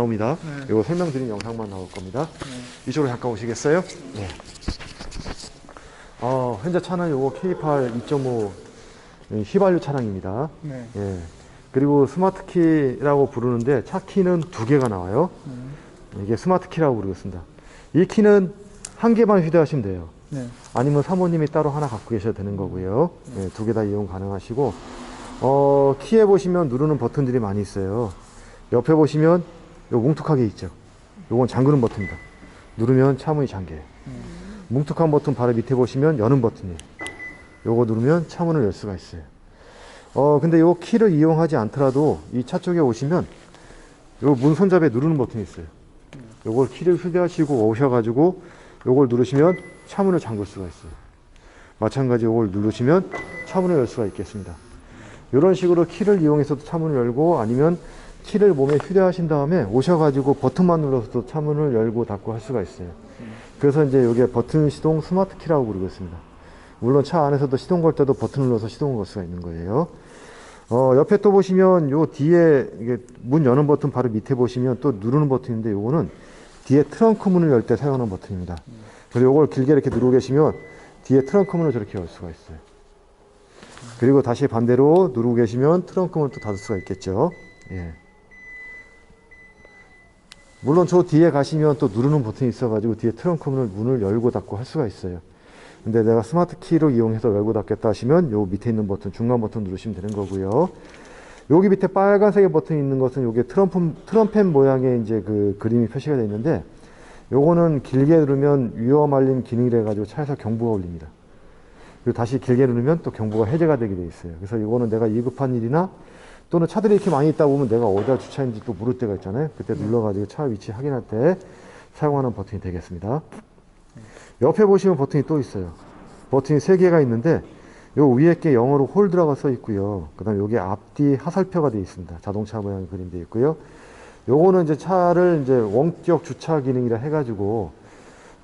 나옵니다. 네. 이거 설명드린 영상만 나올 겁니다. 네. 이쪽으로 잠깐 오시겠어요? 네. 현재 차는 요거 K8 2.5 휘발유 차량입니다. 네. 예. 그리고 스마트키라고 부르는데 차 키는 두 개가 나와요. 이게 스마트키라고 부르겠습니다. 이 키는 한 개만 휴대하시면 돼요. 네. 아니면 사모님이 따로 하나 갖고 계셔도 되는 거고요. 네, 두 개 다 이용 가능하시고, 키에 보시면 누르는 버튼들이 많이 있어요. 옆에 보시면 요 뭉툭하게 있죠. 요건 잠그는 버튼입니다. 누르면 차 문이 잠겨요. 뭉툭한 버튼 바로 밑에 보시면 여는 버튼이에요. 요거 누르면 차 문을 열 수가 있어요. 근데 요 키를 이용하지 않더라도 이 차 쪽에 오시면 요 문 손잡이에 누르는 버튼이 있어요. 요걸 키를 휴대하시고 오셔가지고 요걸 누르시면 차 문을 잠글 수가 있어요. 마찬가지 요걸 누르시면 차 문을 열 수가 있겠습니다. 이런 식으로 키를 이용해서도 차 문을 열고, 아니면 키를 몸에 휴대하신 다음에 오셔가지고 버튼만 눌러서도 차 문을 열고 닫고 할 수가 있어요. 그래서 이제 이게 버튼 시동 스마트 키라고 부르고 있습니다. 물론 차 안에서도 시동 걸 때도 버튼 눌러서 시동을 걸 수가 있는 거예요. 옆에 또 보시면 요 뒤에 이게 문 여는 버튼 바로 밑에 보시면 또 누르는 버튼인데, 요거는 뒤에 트렁크 문을 열 때 사용하는 버튼입니다. 그리고 요걸 길게 이렇게 누르고 계시면 뒤에 트렁크 문을 저렇게 열 수가 있어요. 그리고 다시 반대로 누르고 계시면 트렁크 문을 또 닫을 수가 있겠죠. 예. 물론 저 뒤에 가시면 또 누르는 버튼이 있어가지고 뒤에 트렁크 문을 열고 닫고 할 수가 있어요. 근데 내가 스마트 키로 이용해서 열고 닫겠다 하시면 요 밑에 있는 버튼, 중간 버튼 누르시면 되는 거고요. 여기 밑에 빨간색의 버튼이 있는 것은 요게 트럼펫 모양의 이제 그 그림이 표시가 되어 있는데, 요거는 길게 누르면 위험 알림 기능이라 해가지고 차에서 경보가 울립니다. 그리고 다시 길게 누르면 또 경보가 해제가 되게 되어 있어요. 그래서 이거는 내가 위급한 일이나 또는 차들이 이렇게 많이 있다 보면 내가 어디다 주차했는지 또 모를 때가 있잖아요. 그때 눌러가지고 차 위치 확인할 때 사용하는 버튼이 되겠습니다. 옆에 보시면 버튼이 또 있어요. 버튼이 3개가 있는데, 요 위에 게 영어로 홀드라고 써 있고요. 그 다음에 요게 앞뒤 하살표가 되어 있습니다. 자동차 모양의 그림되어 있고요. 요거는 이제 차를 이제 원격 주차 기능이라 해가지고,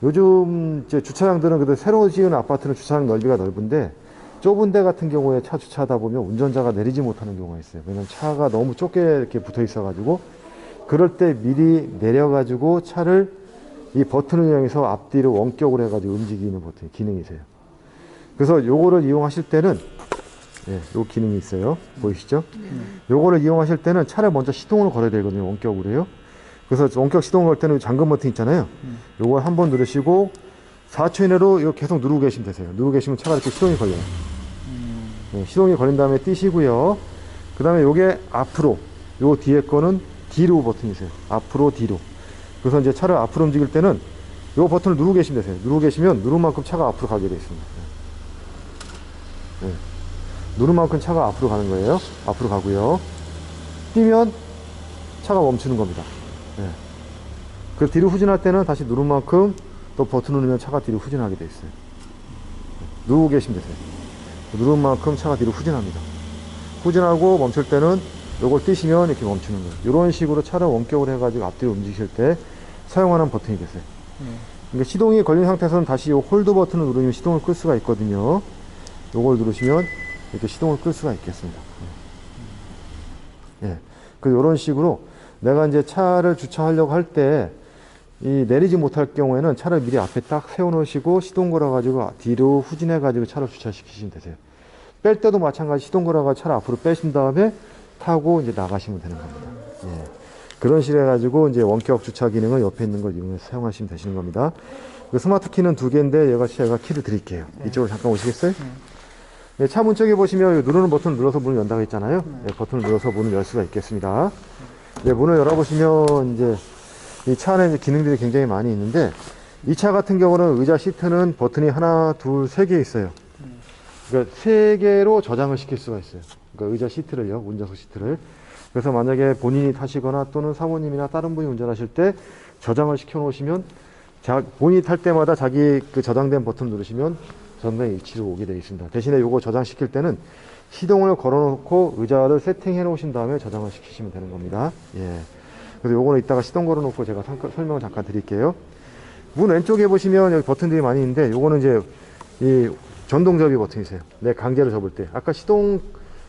요즘 이제 주차장들은 그래도 새로 지은 아파트는 주차장 넓이가 넓은데, 좁은 데 같은 경우에 차 주차하다 보면 운전자가 내리지 못하는 경우가 있어요. 왜냐면 차가 너무 좁게 이렇게 붙어 있어가지고, 그럴 때 미리 내려가지고 차를 이 버튼을 이용해서 앞뒤로 원격으로 해가지고 움직이는 버튼, 기능이세요. 그래서 요거를 이용하실 때는, 예, 요 기능이 있어요. 보이시죠? 요거를 이용하실 때는 차를 먼저 시동을 걸어야 되거든요. 원격으로요. 그래서 원격 시동을 걸 때는 잠금 버튼 있잖아요. 요걸 한번 누르시고 4초 이내로 이거 계속 누르고 계시면 되세요. 누르고 계시면 차가 이렇게 시동이 걸려요. 네, 시동이 걸린 다음에 띄시고요. 그 다음에 요게 앞으로, 요 뒤에 거는 뒤로 버튼이세요. 앞으로, 뒤로. 그래서 이제 차를 앞으로 움직일 때는 요 버튼을 누르고 계시면 되세요. 누르고 계시면 누른 만큼 차가 앞으로 가게 되어 있습니다. 네. 누른 만큼 차가 앞으로 가는 거예요. 앞으로 가고요. 뛰면 차가 멈추는 겁니다. 네. 그 뒤로 후진할 때는 다시 누른 만큼 또 버튼 누르면 차가 뒤로 후진하게 되어 있어요. 누르고 계시면 되세요. 누른 만큼 차가 뒤로 후진합니다. 후진하고 멈출 때는 요걸 띄시면 이렇게 멈추는 거예요. 이런 식으로 차를 원격으로 해가지고 앞뒤로 움직이실 때 사용하는 버튼이 됐어요. 그러니까 시동이 걸린 상태에서는 다시 요 홀드 버튼을 누르면 시동을 끌 수가 있거든요. 요걸 누르시면 이렇게 시동을 끌 수가 있겠습니다. 예. 그 요런 식으로 내가 이제 차를 주차하려고 할 때 이 내리지 못할 경우에는 차를 미리 앞에 딱 세워 놓으시고 시동 걸어 가지고 뒤로 후진해 가지고 차를 주차시키시면 되세요. 뺄 때도 마찬가지 시동 걸어 가지고 차를 앞으로 빼신 다음에 타고 이제 나가시면 되는 겁니다. 예. 그런 식으로 해 가지고 이제 원격 주차 기능을 옆에 있는 걸 이용해서 사용하시면 되시는 겁니다. 그 스마트 키는 2개인데 제가 키를 드릴게요. 이쪽으로 잠깐 오시겠어요? 네, 차 문 쪽에 보시면 누르는 버튼을 눌러서 문을 연다고 했잖아요. 네, 버튼을 눌러서 문을 열 수가 있겠습니다. 네, 문을 열어보시면 이제 이 차 안에 이제 기능들이 굉장히 많이 있는데, 이 차 같은 경우는 의자 시트는 버튼이 하나, 둘, 3개 있어요. 그러니까 3개로 저장을 시킬 수가 있어요. 그러니까 의자 시트를요, 운전석 시트를. 그래서 만약에 본인이 타시거나 또는 사모님이나 다른 분이 운전하실 때 저장을 시켜 놓으시면, 본인이 탈 때마다 자기 그 저장된 버튼 누르시면 저장된 위치로 오게 되어 있습니다. 대신에 요거 저장시킬 때는 시동을 걸어 놓고 의자를 세팅해 놓으신 다음에 저장을 시키시면 되는 겁니다. 예. 그래서 요거는 이따가 시동 걸어 놓고 제가 설명을 잠깐 드릴게요. 문 왼쪽에 보시면 여기 버튼들이 많이 있는데, 요거는 이제 이 전동 접이 버튼이세요. 내 강제로 접을 때. 아까 시동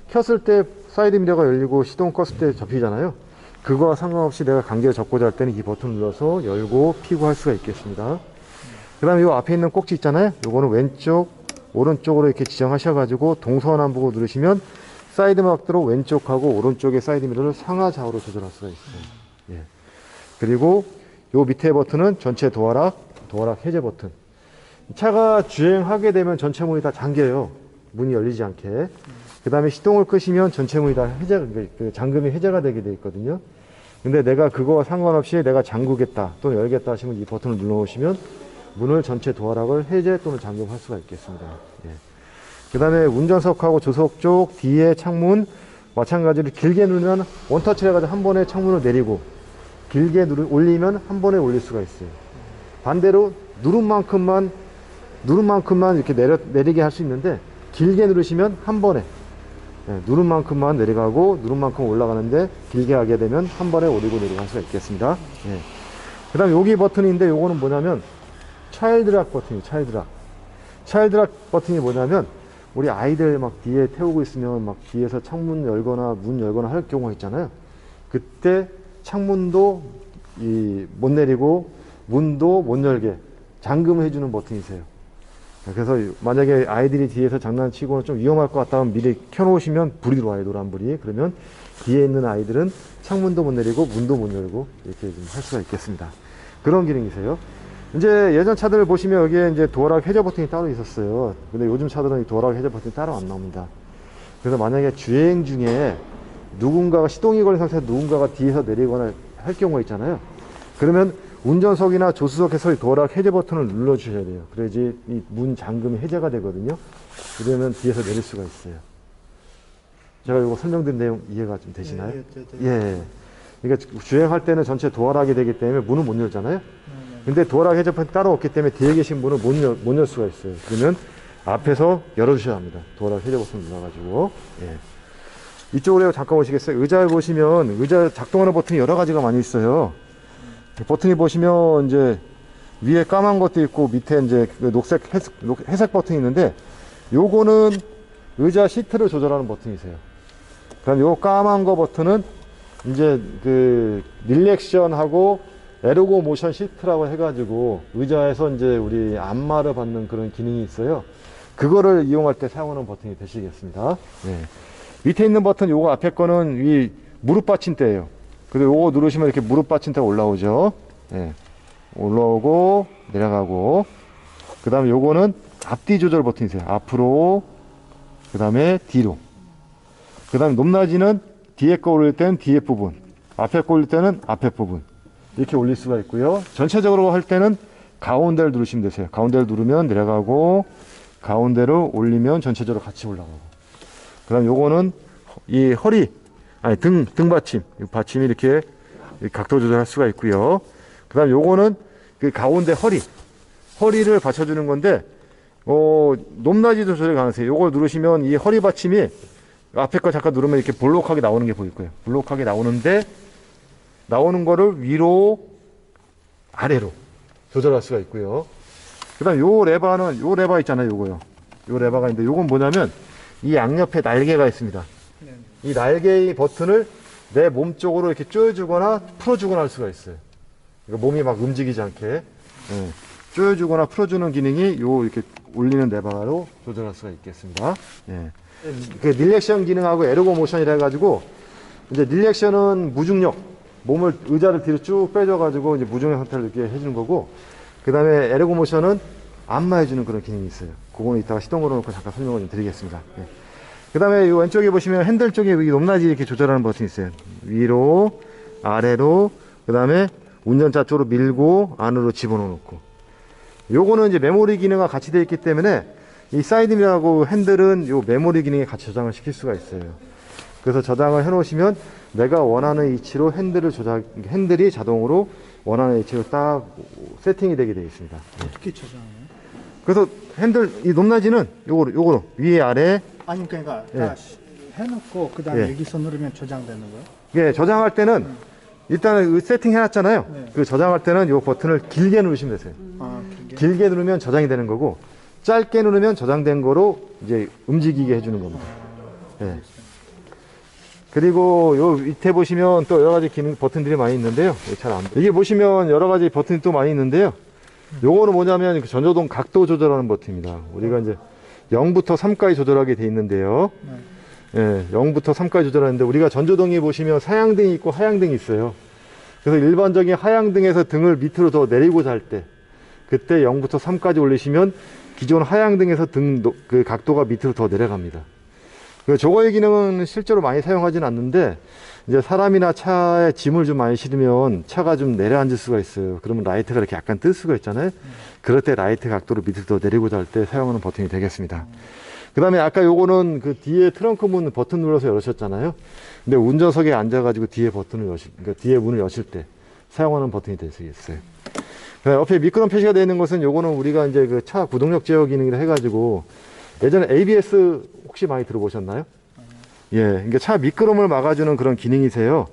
켰을 때 사이드 미러가 열리고 시동 껐을 때 접히잖아요. 그거와 상관없이 내가 간격을 접고자 할 때는 이 버튼을 눌러서 열고 피고 할 수가 있겠습니다. 그 다음에 이 앞에 있는 꼭지 있잖아요. 요거는 왼쪽 오른쪽으로 이렇게 지정하셔가지고 동서남북으로 누르시면 사이드 막대로 왼쪽하고 오른쪽의 사이드 미러를 상하 좌우로 조절할 수가 있어요. 예. 그리고 요 밑에 버튼은 전체 도어락 해제 버튼. 차가 주행하게 되면 전체 문이 다 잠겨요. 문이 열리지 않게. 그 다음에 시동을 끄시면 전체 문이 다 잠금이 해제가 되게 돼 있거든요. 근데 내가 그거와 상관없이 내가 잠그겠다 또는 열겠다 하시면 이 버튼을 눌러 놓으시면 문을 전체 도어락을 해제 또는 잠금할 수가 있겠습니다. 예. 그 다음에 운전석하고 조석 쪽 뒤에 창문 마찬가지로 길게 누르면 원터치를 해가지고 한 번에 창문을 내리고 길게 올리면 한 번에 올릴 수가 있어요. 반대로 누른 만큼만 이렇게 내리게 할 수 있는데 길게 누르시면 한 번에 누른 만큼만 내려가고 누른 만큼 올라가는데 길게 하게 되면 한 번에 오리고 내리고 할 수가 있겠습니다. 예. 그 다음 여기 버튼인데 요거는 뭐냐면 차일드락 버튼이에요. 차일드락 버튼이 뭐냐면 우리 아이들 막 뒤에 태우고 있으면 막 뒤에서 창문 열거나 문 열거나 할 경우가 있잖아요. 그때 창문도 못 내리고 문도 못 열게 잠금을 해주는 버튼이세요. 그래서 만약에 아이들이 뒤에서 장난치고 좀 위험할 것 같다 하면 미리 켜놓으시면 불이 들어와요. 노란불이. 그러면 뒤에 있는 아이들은 창문도 못 내리고 문도 못 열고 이렇게 좀 할 수가 있겠습니다. 그런 기능이세요. 이제 예전 차들을 보시면 여기에 이제 도어락 해제 버튼이 따로 있었어요. 근데 요즘 차들은 이 도어락 해제 버튼이 따로 안 나옵니다. 그래서 만약에 주행 중에 누군가가 시동이 걸린 상태에서 누군가가 뒤에서 내리거나 할 경우가 있잖아요. 그러면 운전석이나 조수석에서 이 도어락 해제 버튼을 눌러 주셔야 돼요. 그래야지 이 문 잠금이 해제가 되거든요. 그러면 뒤에서 내릴 수가 있어요. 제가 이거 설명드린 내용 이해가 좀 되시나요? 예. 그러니까 주행할 때는 전체 도어락이 되기 때문에 문을 못 열잖아요. 근데 도어락 해제 버튼이 따로 없기 때문에 뒤에 계신 분은 못 열 수가 있어요. 그러면 앞에서 열어주셔야 합니다. 도어락 해제 버튼 눌러가지고. 예. 이쪽으로 잠깐 오시겠어요? 의자를 보시면 의자 작동하는 버튼이 여러 가지가 많이 있어요. 버튼이 보시면 이제 위에 까만 것도 있고 밑에 이제 녹색 회색 버튼이 있는데 요거는 의자 시트를 조절하는 버튼이세요. 그럼 요 까만 거 버튼은 이제 그 릴렉션하고 에르고 모션 시트라고 해가지고 의자에서 이제 우리 안마를 받는 그런 기능이 있어요. 그거를 이용할 때 사용하는 버튼이 되시겠습니다. 네. 밑에 있는 버튼 요거 앞에 거는 이 무릎 받침대예요. 그리고 요거 누르시면 이렇게 무릎 받침대가 올라오죠. 네. 올라오고 내려가고 그 다음에 요거는 앞뒤 조절 버튼이세요. 앞으로 그 다음에 뒤로 그 다음에 높낮이는 뒤에 거 올릴 때는 뒤에 부분 앞에 거 올릴 때는 앞에 부분 이렇게 올릴 수가 있고요. 전체적으로 할 때는 가운데를 누르시면 되세요. 가운데를 누르면 내려가고 가운데로 올리면 전체적으로 같이 올라가고 그 다음 요거는 이 등 받침 받침이 이렇게 각도 조절할 수가 있고요. 그 다음 요거는 그 가운데 허리를 받쳐주는 건데 높낮이도 조절 가능해요. 요걸 누르시면 이 허리 받침이 앞에 거 잠깐 누르면 이렇게 볼록하게 나오는 게 보일 거예요. 볼록하게 나오는데 나오는 거를 위로 아래로 조절할 수가 있고요. 그 다음 요 레버 있잖아요. 요거요. 요 레버가 있는데 요건 뭐냐면 이 양옆에 날개가 있습니다. 이 날개의 버튼을 내 몸 쪽으로 이렇게 조여주거나 풀어주거나 할 수가 있어요. 그러니까 몸이 막 움직이지 않게 조여주거나 풀어주는 기능이 요 이렇게 올리는 레버로 조절할 수가 있겠습니다. 예. 그 릴렉션 기능하고 에르고 모션이라 해가지고 이제 릴렉션은 무중력 의자를 뒤로 쭉 빼줘가지고 이제 무중력 상태를 느끼게 해주는 거고 그 다음에 에르고 모션은 안마해주는 그런 기능이 있어요. 그거는 이따가 시동 걸어놓고 잠깐 설명을 좀 드리겠습니다. 예. 그 다음에 이 왼쪽에 보시면 핸들 쪽에 높낮이 이렇게 조절하는 버튼이 있어요. 위로, 아래로, 그 다음에 운전자 쪽으로 밀고 안으로 집어넣고. 요거는 이제 메모리 기능과 같이 되어 있기 때문에 이 사이드 미러하고 핸들은 요 메모리 기능에 같이 저장을 시킬 수가 있어요. 그래서 저장을 해 놓으시면 내가 원하는 위치로 핸들이 자동으로 원하는 위치로 딱 세팅이 되게 되어 있습니다. 어떻게 저장해요? 그래서 핸들 이 높낮이는 요거로 위에 아래 아니 그러니까 다 해놓고 그 다음에 여기서 누르면 저장되는 거예요? 예, 저장할 때는 일단은 세팅 해놨잖아요. 네. 그 저장할 때는 이 버튼을 길게 누르시면 되세요. 길게 누르면 저장이 되는 거고 짧게 누르면 저장된 거로 이제 움직이게 해주는 겁니다. 예. 그리고 요 밑에 보시면 또 여러 가지 기능 버튼들이 많이 있는데요. 이게 보시면 여러 가지 버튼이 또 많이 있는데요. 요거는 뭐냐면 그 전조등 각도 조절하는 버튼입니다. 우리가 이제 0부터 3까지 조절하게 돼 있는데요. 예, 0부터 3까지 조절하는데 우리가 전조등이 보시면 상향등이 있고 하향등이 있어요. 그래서 일반적인 하향등에서 등을 밑으로 더 내리고자 할 때 그때 0부터 3까지 올리시면 기존 하향등에서 그 각도가 밑으로 더 내려갑니다. 저거의 기능은 실제로 많이 사용하지는 않는데 이제 사람이나 차에 짐을 좀 많이 실으면 차가 좀 내려앉을 수가 있어요. 그러면 라이트가 이렇게 약간 뜰 수가 있잖아요. 그럴 때 라이트 각도를 밑으로 더 내리고자 할 때 사용하는 버튼이 되겠습니다. 그 다음에 아까 요거는 그 뒤에 트렁크 문 버튼 눌러서 열으셨잖아요. 근데 운전석에 앉아가지고 뒤에 그러니까 뒤에 문을 여실 때 사용하는 버튼이 될 수 있어요. 옆에 미끄럼 표시가 되어 있는 것은 요거는 우리가 이제 그 차 구동력 제어 기능이라 해가지고 예전에 ABS 혹시 많이 들어보셨나요? 예, 그러니까 차 미끄럼을 막아주는 그런 기능이세요.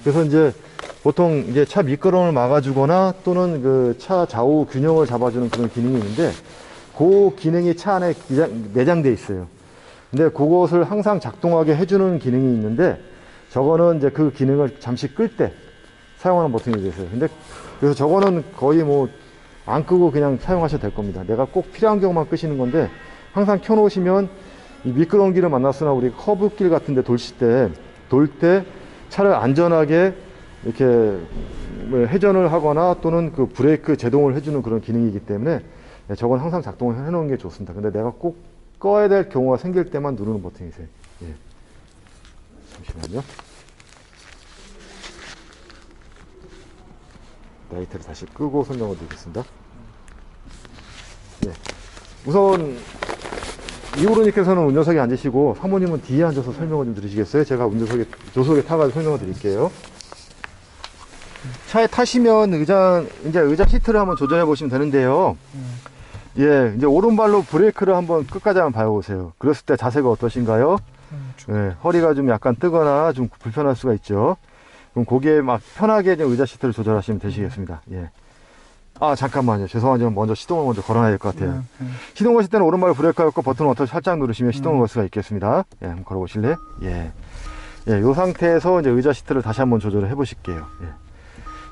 그래서 이제 보통 이제 차 미끄럼을 막아주거나 또는 그 차 좌우 균형을 잡아주는 그런 기능이 있는데 그 기능이 차 안에 내장되어 있어요. 근데 그것을 항상 작동하게 해주는 기능이 있는데 저거는 이제 그 기능을 잠시 끌 때 사용하는 버튼이 되세요. 근데 그래서 저거는 거의 뭐 안 끄고 그냥 사용하셔도 될 겁니다. 내가 꼭 필요한 경우만 끄시는 건데 항상 켜놓으시면 이 미끄러운 길을 만났으나 우리 커브길 같은 데 돌 때 차를 안전하게 이렇게 회전을 하거나 또는 그 브레이크 제동을 해주는 그런 기능이기 때문에 저건 항상 작동을 해놓은 게 좋습니다. 근데 내가 꼭 꺼야 될 경우가 생길 때만 누르는 버튼이세요. 예. 잠시만요. 라이트를 다시 끄고 설명을 드리겠습니다. 예. 우선 이호르님께서는 운전석에 앉으시고 사모님은 뒤에 앉아서 설명을 좀 드리시겠어요? 제가 조석에 타가지고 설명을 드릴게요. 차에 타시면 의자 시트를 한번 조절해 보시면 되는데요. 예, 이제 오른발로 브레이크를 한번 끝까지 한번 밟아보세요. 그랬을 때 자세가 어떠신가요? 예, 허리가 좀 약간 뜨거나 좀 불편할 수가 있죠. 그럼 거기에 막 편하게 의자 시트를 조절하시면 되시겠습니다. 예. 아, 잠깐만요. 죄송하지만 먼저 시동을 먼저 걸어놔야 될 것 같아요. 시동 거실 때는 오른발 브레이크 밟고 버튼을 어떻게 살짝 누르시면 시동을 걸 수가 있겠습니다. 예, 한번 걸어보실래요? 예. 예, 요 상태에서 이제 의자 시트를 다시 한번 조절을 해 보실게요. 예.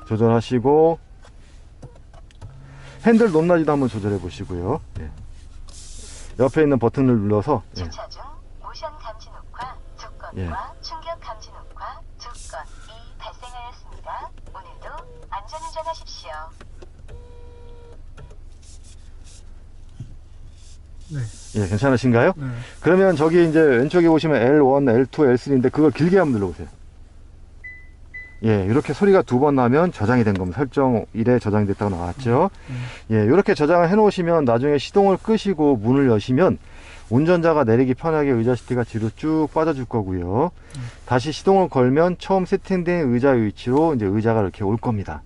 조절하시고, 핸들 높낮이도 한번 조절해 보시고요. 예. 옆에 있는 버튼을 눌러서, 예. 주차 중 모션 감지 녹화 조건과 예. 충격 감지 녹화 조건이 발생하였습니다. 오늘도 안전운전하십시오. 네. 예, 괜찮으신가요? 네. 그러면 저기 이제 왼쪽에 보시면 L1, L2, L3인데 그걸 길게 한번 눌러보세요. 예, 이렇게 소리가 2번 나면 저장이 된 겁니다. 설정 1에 저장이 됐다고 나왔죠. 예, 이렇게 저장을 해 놓으시면 나중에 시동을 끄시고 문을 여시면 운전자가 내리기 편하게 의자 시트가 뒤로 쭉 빠져줄 거고요. 다시 시동을 걸면 처음 세팅된 의자 위치로 이제 의자가 이렇게 올 겁니다.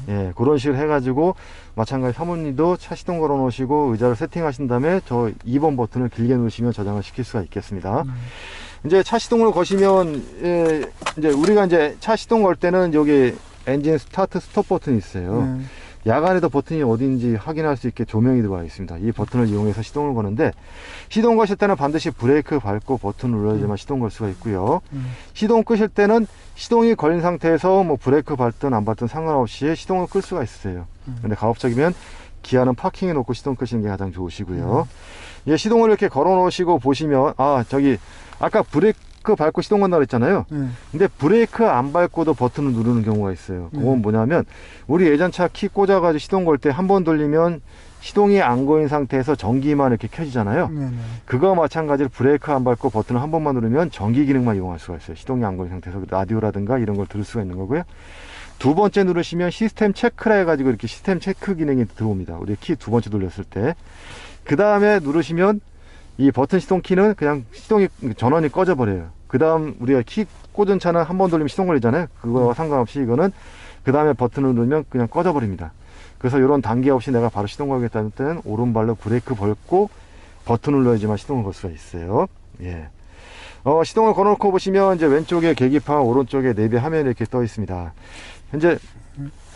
예, 그런 식으로 해가지고 마찬가지 사모님도 차 시동 걸어 놓으시고 의자를 세팅하신 다음에 저 2번 버튼을 길게 누르시면 저장을 시킬 수가 있겠습니다. 이제 차 시동을 거시면 이제 우리가 이제 차 시동 걸 때는 여기 엔진 스타트 스톱 버튼이 있어요. 야간에도 버튼이 어딘지 확인할 수 있게 조명이 들어와 있습니다. 이 버튼을 이용해서 시동을 거는데 시동 거실 때는 반드시 브레이크 밟고 버튼 눌러야지만 시동 걸 수가 있고요. 시동 끄실 때는 시동이 걸린 상태에서 뭐 브레이크 밟든 안 밟든 상관없이 시동을 끌 수가 있어요. 근데 가급적이면 기아는 파킹해 놓고 시동 끄시는 게 가장 좋으시고요. 예, 시동을 이렇게 걸어 놓으시고 보시면 저기 아까 브레이크 밟고 시동 건다 그랬잖아요. 근데 브레이크 안 밟고도 버튼을 누르는 경우가 있어요. 그건 뭐냐면 우리 예전 차 키 꽂아가지고 시동 걸 때 한 번 돌리면 시동이 안 거인 상태에서 전기만 이렇게 켜지잖아요. 그거와 마찬가지로 브레이크 안 밟고 버튼을 한 번만 누르면 전기 기능만 이용할 수가 있어요. 시동이 안 거인 상태에서 라디오라든가 이런 걸 들을 수가 있는 거고요. 두 번째 누르시면 시스템 체크라 해가지고 이렇게 시스템 체크 기능이 들어옵니다. 우리 키 두 번째 돌렸을 때. 그 다음에 누르시면 이 버튼 시동 키는 그냥 시동이 전원이 꺼져 버려요. 그 다음 우리가 키 꽂은 차는 한 번 돌리면 시동 걸리잖아요. 그거와 상관없이 이거는 그 다음에 버튼을 누르면 그냥 꺼져 버립니다. 그래서 이런 단계 없이 내가 바로 시동 걸겠다는 때는 오른발로 브레이크 밟고 버튼을 눌러야지만 시동을 걸 수가 있어요. 예. 시동을 걸어놓고 보시면 이제 왼쪽에 계기판, 오른쪽에 내비 화면이 이렇게 떠 있습니다. 현재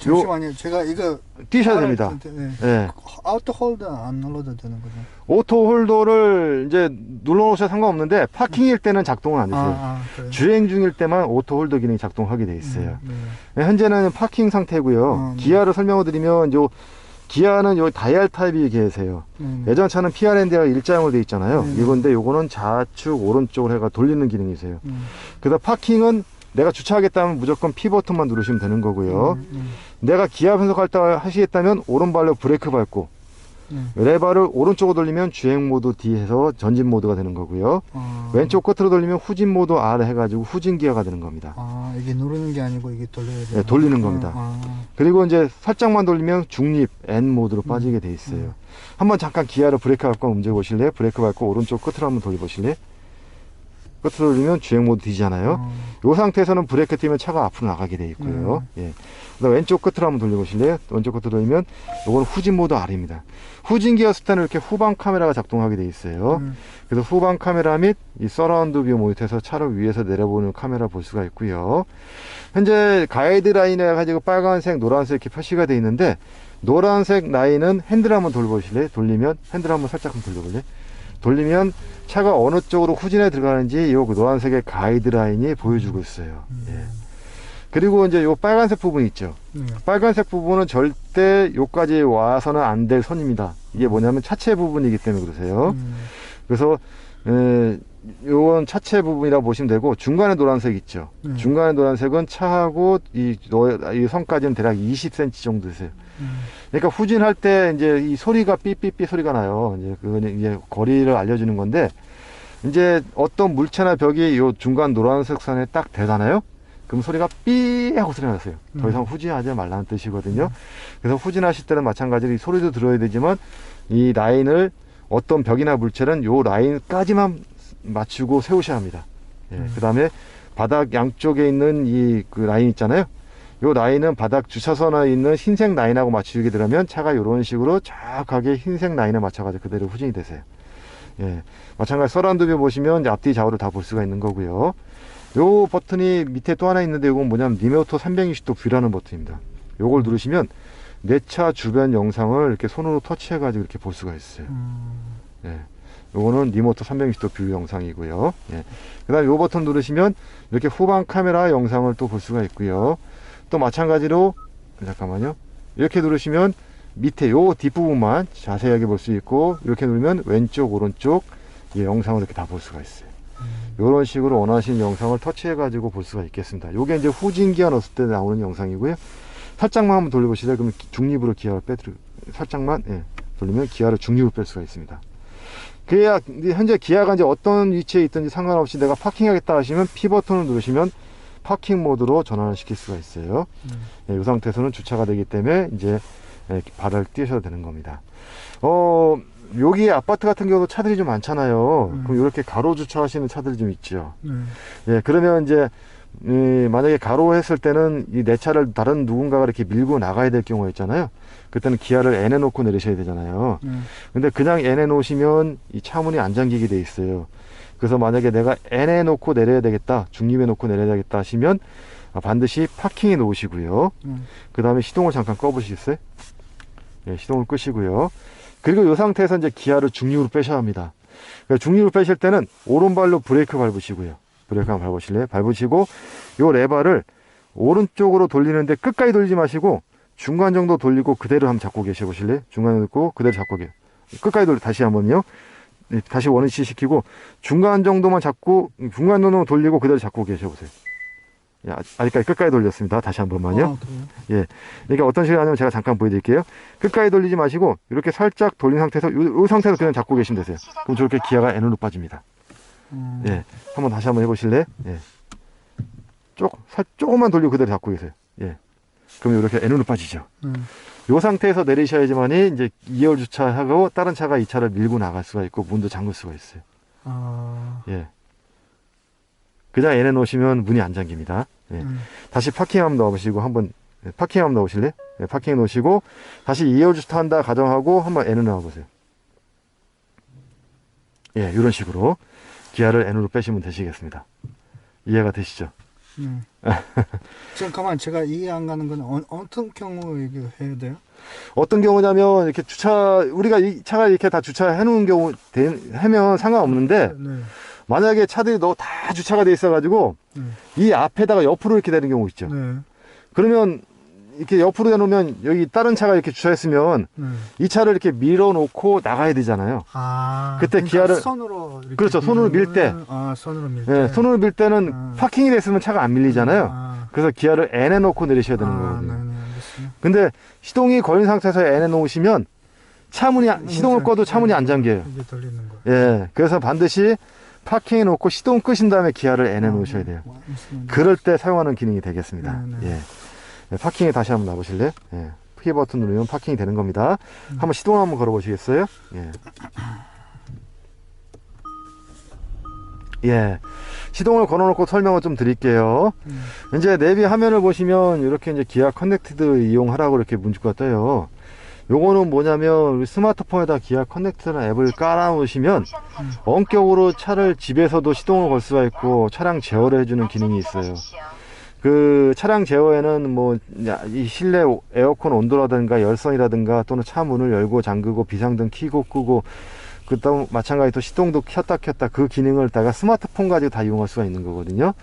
잠시만요. 제가 이거 뛰셔야 됩니다. 네. 예. 아우터 홀더 안 눌러도 되는 거죠? 오토 홀더를 이제 눌러놓으셔도 상관없는데 파킹일 때는 작동은 안 되세요. 그래요? 주행 중일 때만 오토 홀더 기능이 작동하게 돼 있어요. 네. 네, 현재는 파킹 상태고요. 네. 기아를 설명을 드리면 요 기아는 요 다이얼 타입이 계세요. 예전 차는 PRND가 일자형으로 돼 있잖아요. 이건데 요거는 좌측 오른쪽으로 해가 돌리는 기능이세요. 그래서 파킹은 내가 주차하겠다면 무조건 P 버튼만 누르시면 되는 거고요. 내가 기아 변속할 때 하시겠다면 오른발로 브레이크 밟고 레버를 오른쪽으로 돌리면 주행 모드 D 해서 전진 모드가 되는 거고요. 왼쪽 끝으로 돌리면 후진 모드 R 해가지고 후진 기어가 되는 겁니다. 이게 누르는 게 아니고 이게 돌려야 돼요? 네, 돌리는 겁니다. 그리고 이제 살짝만 돌리면 중립 N 모드로 빠지게 돼 있어요. 한번 잠깐 기아를 브레이크 밟고 움직여 보실래요? 브레이크 밟고 오른쪽 끝으로 한번 돌려보실래요? 끝으로 돌리면 주행 모드 D잖아요. 이 상태에서는 브레이크 띄면 차가 앞으로 나가게 돼 있고요. 예. 그다음 왼쪽 끝으로 한번 돌려보실래요? 왼쪽 끝으로 돌리면 이거는 후진 모드 R입니다. 후진 기어스 때는 이렇게 후방 카메라가 작동하게 돼 있어요. 그래서 후방 카메라 및 이 서라운드 뷰 모니터에서 차를 위에서 내려보는 카메라 볼 수가 있고요. 현재 가이드라인에 가지고 빨간색, 노란색 이렇게 표시가 돼 있는데 노란색 라인은 핸들 한번 돌려보실래요? 돌리면 핸들 한번 살짝 돌려볼래요? 돌리면 차가 어느 쪽으로 후진에 들어가는지 이 노란색의 가이드라인이 보여주고 있어요. 예. 그리고 이제 요 빨간색 부분 있죠. 빨간색 부분은 절대 요까지 와서는 안 될 선입니다. 이게 뭐냐면 차체 부분이기 때문에 그러세요. 그래서 요건 차체 부분이라고 보시면 되고 중간에 노란색 있죠. 중간에 노란색은 차하고 이 선까지는 대략 20cm 정도 되세요. 그러니까 후진할 때 이제 이 소리가 삐삐삐 소리가 나요. 이제 그거는 이제 거리를 알려주는 건데 이제 어떤 물체나 벽이 요 중간 노란색 선에 딱 대잖아요. 그럼 소리가 삐 하고 소리가 났어요. 더 이상 후진하지 말라는 뜻이거든요. 그래서 후진하실 때는 마찬가지로 이 소리도 들어야 되지만 이 라인을 어떤 벽이나 물체는 요 라인까지만 맞추고 세우셔야 합니다. 예, 그 다음에 바닥 양쪽에 있는 이 그 라인 있잖아요. 요 라인은 바닥 주차선에 있는 흰색 라인하고 맞추게 되면 차가 이런 식으로 정확하게 흰색 라인에 맞춰가지고 그대로 후진이 되세요. 예, 마찬가지 서라운드 뷰 보시면 이제 앞뒤 좌우를 다 볼 수가 있는 거고요. 요 버튼이 밑에 또 하나 있는데 이건 뭐냐면 리모트 360도 뷰라는 버튼입니다. 요걸 누르시면 내 차 주변 영상을 이렇게 손으로 터치해가지고 이렇게 볼 수가 있어요. 예. 요거는 리모트 360도 뷰 영상이고요. 예. 그 다음에 요 버튼 누르시면 이렇게 후방 카메라 영상을 또 볼 수가 있고요. 또 마찬가지로 잠깐만요. 이렇게 누르시면 밑에 요 뒷부분만 자세하게 볼 수 있고 이렇게 누르면 왼쪽 오른쪽 이 영상을 이렇게 다 볼 수가 있어요. 이런 식으로 원하시는 영상을 터치해 가지고 볼 수가 있겠습니다. 요게 이제 후진 기어 넣었을 때 나오는 영상이고요. 살짝만 한번 돌려보시죠. 그러면 중립으로 기어를 살짝만 돌리면 기아를 중립으로 뺄 수가 있습니다. 그래야 현재 기아가 이제 어떤 위치에 있든지 상관없이 내가 파킹하겠다 하시면 P 버튼을 누르시면 파킹 모드로 전환을 시킬 수가 있어요. 이 상태에서는 주차가 되기 때문에 이제 발을 띄우셔도 되는 겁니다. 여기 아파트 같은 경우도 차들이 좀 많잖아요. 그럼 이렇게 가로 주차하시는 차들이 좀 있죠. 예, 그러면 이제 만약에 가로 했을 때는 이 내 차를 다른 누군가가 이렇게 밀고 나가야 될 경우가 있잖아요. 그때는 기아를 N에 놓고 내리셔야 되잖아요. 근데 그냥 N에 놓으시면 이 차문이 안 잠기게 돼 있어요. 그래서 만약에 내가 N에 놓고 내려야 되겠다, 중립에 놓고 내려야 되겠다 하시면 반드시 파킹에 놓으시고요. 그 다음에 시동을 잠깐 꺼보시겠어요? 예, 시동을 끄시고요. 그리고 이 상태에서 이제 기아를 중립으로 빼셔야 합니다. 그러니까 중립으로 빼실 때는 오른발로 브레이크 밟으시고요. 브레이크 한번 밟으실래요? 밟으시고 요 레버를 오른쪽으로 돌리는데 끝까지 돌리지 마시고 중간 정도 돌리고 그대로 한번 잡고 계셔 보실래요? 중간에 놓고 그대로 잡고 끝까지 돌리 다시 한번요. 다시 원위치 시키고 중간 정도만 잡고 중간 정도 돌리고 그대로 잡고 계셔 보세요. 아직까지 끝까지 돌렸습니다. 다시 한 번만요. 예. 그러니까 어떤 식으로 하냐면 제가 잠깐 보여드릴게요. 끝까지 돌리지 마시고 이렇게 살짝 돌린 상태에서 이 상태에서 그냥 잡고 계시면 되세요. 그럼 저렇게 기아가 N으로 빠집니다. 예. 다시 한번 해보실래요? 예. 조금만 돌리고 그대로 잡고 계세요. 예. 그럼 이렇게 N으로 빠지죠. 이 상태에서 내리셔야지만이 이제 2열 주차하고 다른 차가 이 차를 밀고 나갈 수가 있고 문도 잠글 수가 있어요. 예. 그냥 N에 놓으시면 문이 안 잠깁니다. 예. 다시 파킹 한번 넣어보시고 한번 파킹 한번 넣으실래요? 예, 파킹 넣으시고 다시 2열 주차한다 가정하고 한번 N을 넣어보세요. 예, 이런 식으로 기아를 N으로 빼시면 되시겠습니다. 이해가 되시죠? 잠깐만, 제가 이해 안 가는 건 어떤 경우에 이거 해야 돼요? 어떤 경우냐면 이렇게 우리가 이 차가 이렇게 다 주차해 놓은 경우 하면 상관없는데, 네. 만약에 차들이 너 다 주차가 돼 있어 가지고 이 앞에다가 옆으로 이렇게 되는 경우 있죠. 네. 그러면 이렇게 옆으로 대놓으면 여기 다른 차가 이렇게 주차했으면 이 차를 이렇게 밀어놓고 나가야 되잖아요. 아, 그때 그러니까 기아를- 손으로 이렇게 그렇죠. 손으로 밀 때. 손으로 밀 네, 때. 손으로 밀 때는 파킹이 됐으면 차가 안 밀리잖아요. 아, 그래서 기아를 N에 놓고 내리셔야 되는 네, 거거든요. 알겠습니다. 근데 시동이 걸린 상태에서 N에 놓으시면 시동을 꺼도 차문이 안 잠겨요. 이게 돌리는 거. 예, 그래서 반드시 파킹에 놓고 시동 끄신 다음에 기아를 N에 놓으셔야 돼요. 그럴 때 사용하는 기능이 되겠습니다. 네. 예. 네, 파킹에 다시 한번 놔보실래요? 예. P 버튼 누르면 파킹이 되는 겁니다. 한번 시동 한번 걸어보시겠어요? 예. 예. 시동을 걸어놓고 설명을 좀 드릴게요. 이제 내비 화면을 보시면 이렇게 이제 기아 커넥티드 이용하라고 이렇게 문구가 떠요. 요거는 뭐냐면 우리 스마트폰에다 기아 커넥트라는 앱을 깔아놓으시면 모션 감지 원격으로 차를 집에서도 시동을 걸 수가 있고 차량 제어를 해주는 기능이 있어요. 그 차량 제어에는 뭐 이 실내 에어컨 온도라든가 열선이라든가 또는 차 문을 열고 잠그고 비상등 켜고 끄고 그다음 마찬가지로 또 시동도 켰다 그 기능을 다가 스마트폰 가지고 다 이용할 수가 있는 거거든요.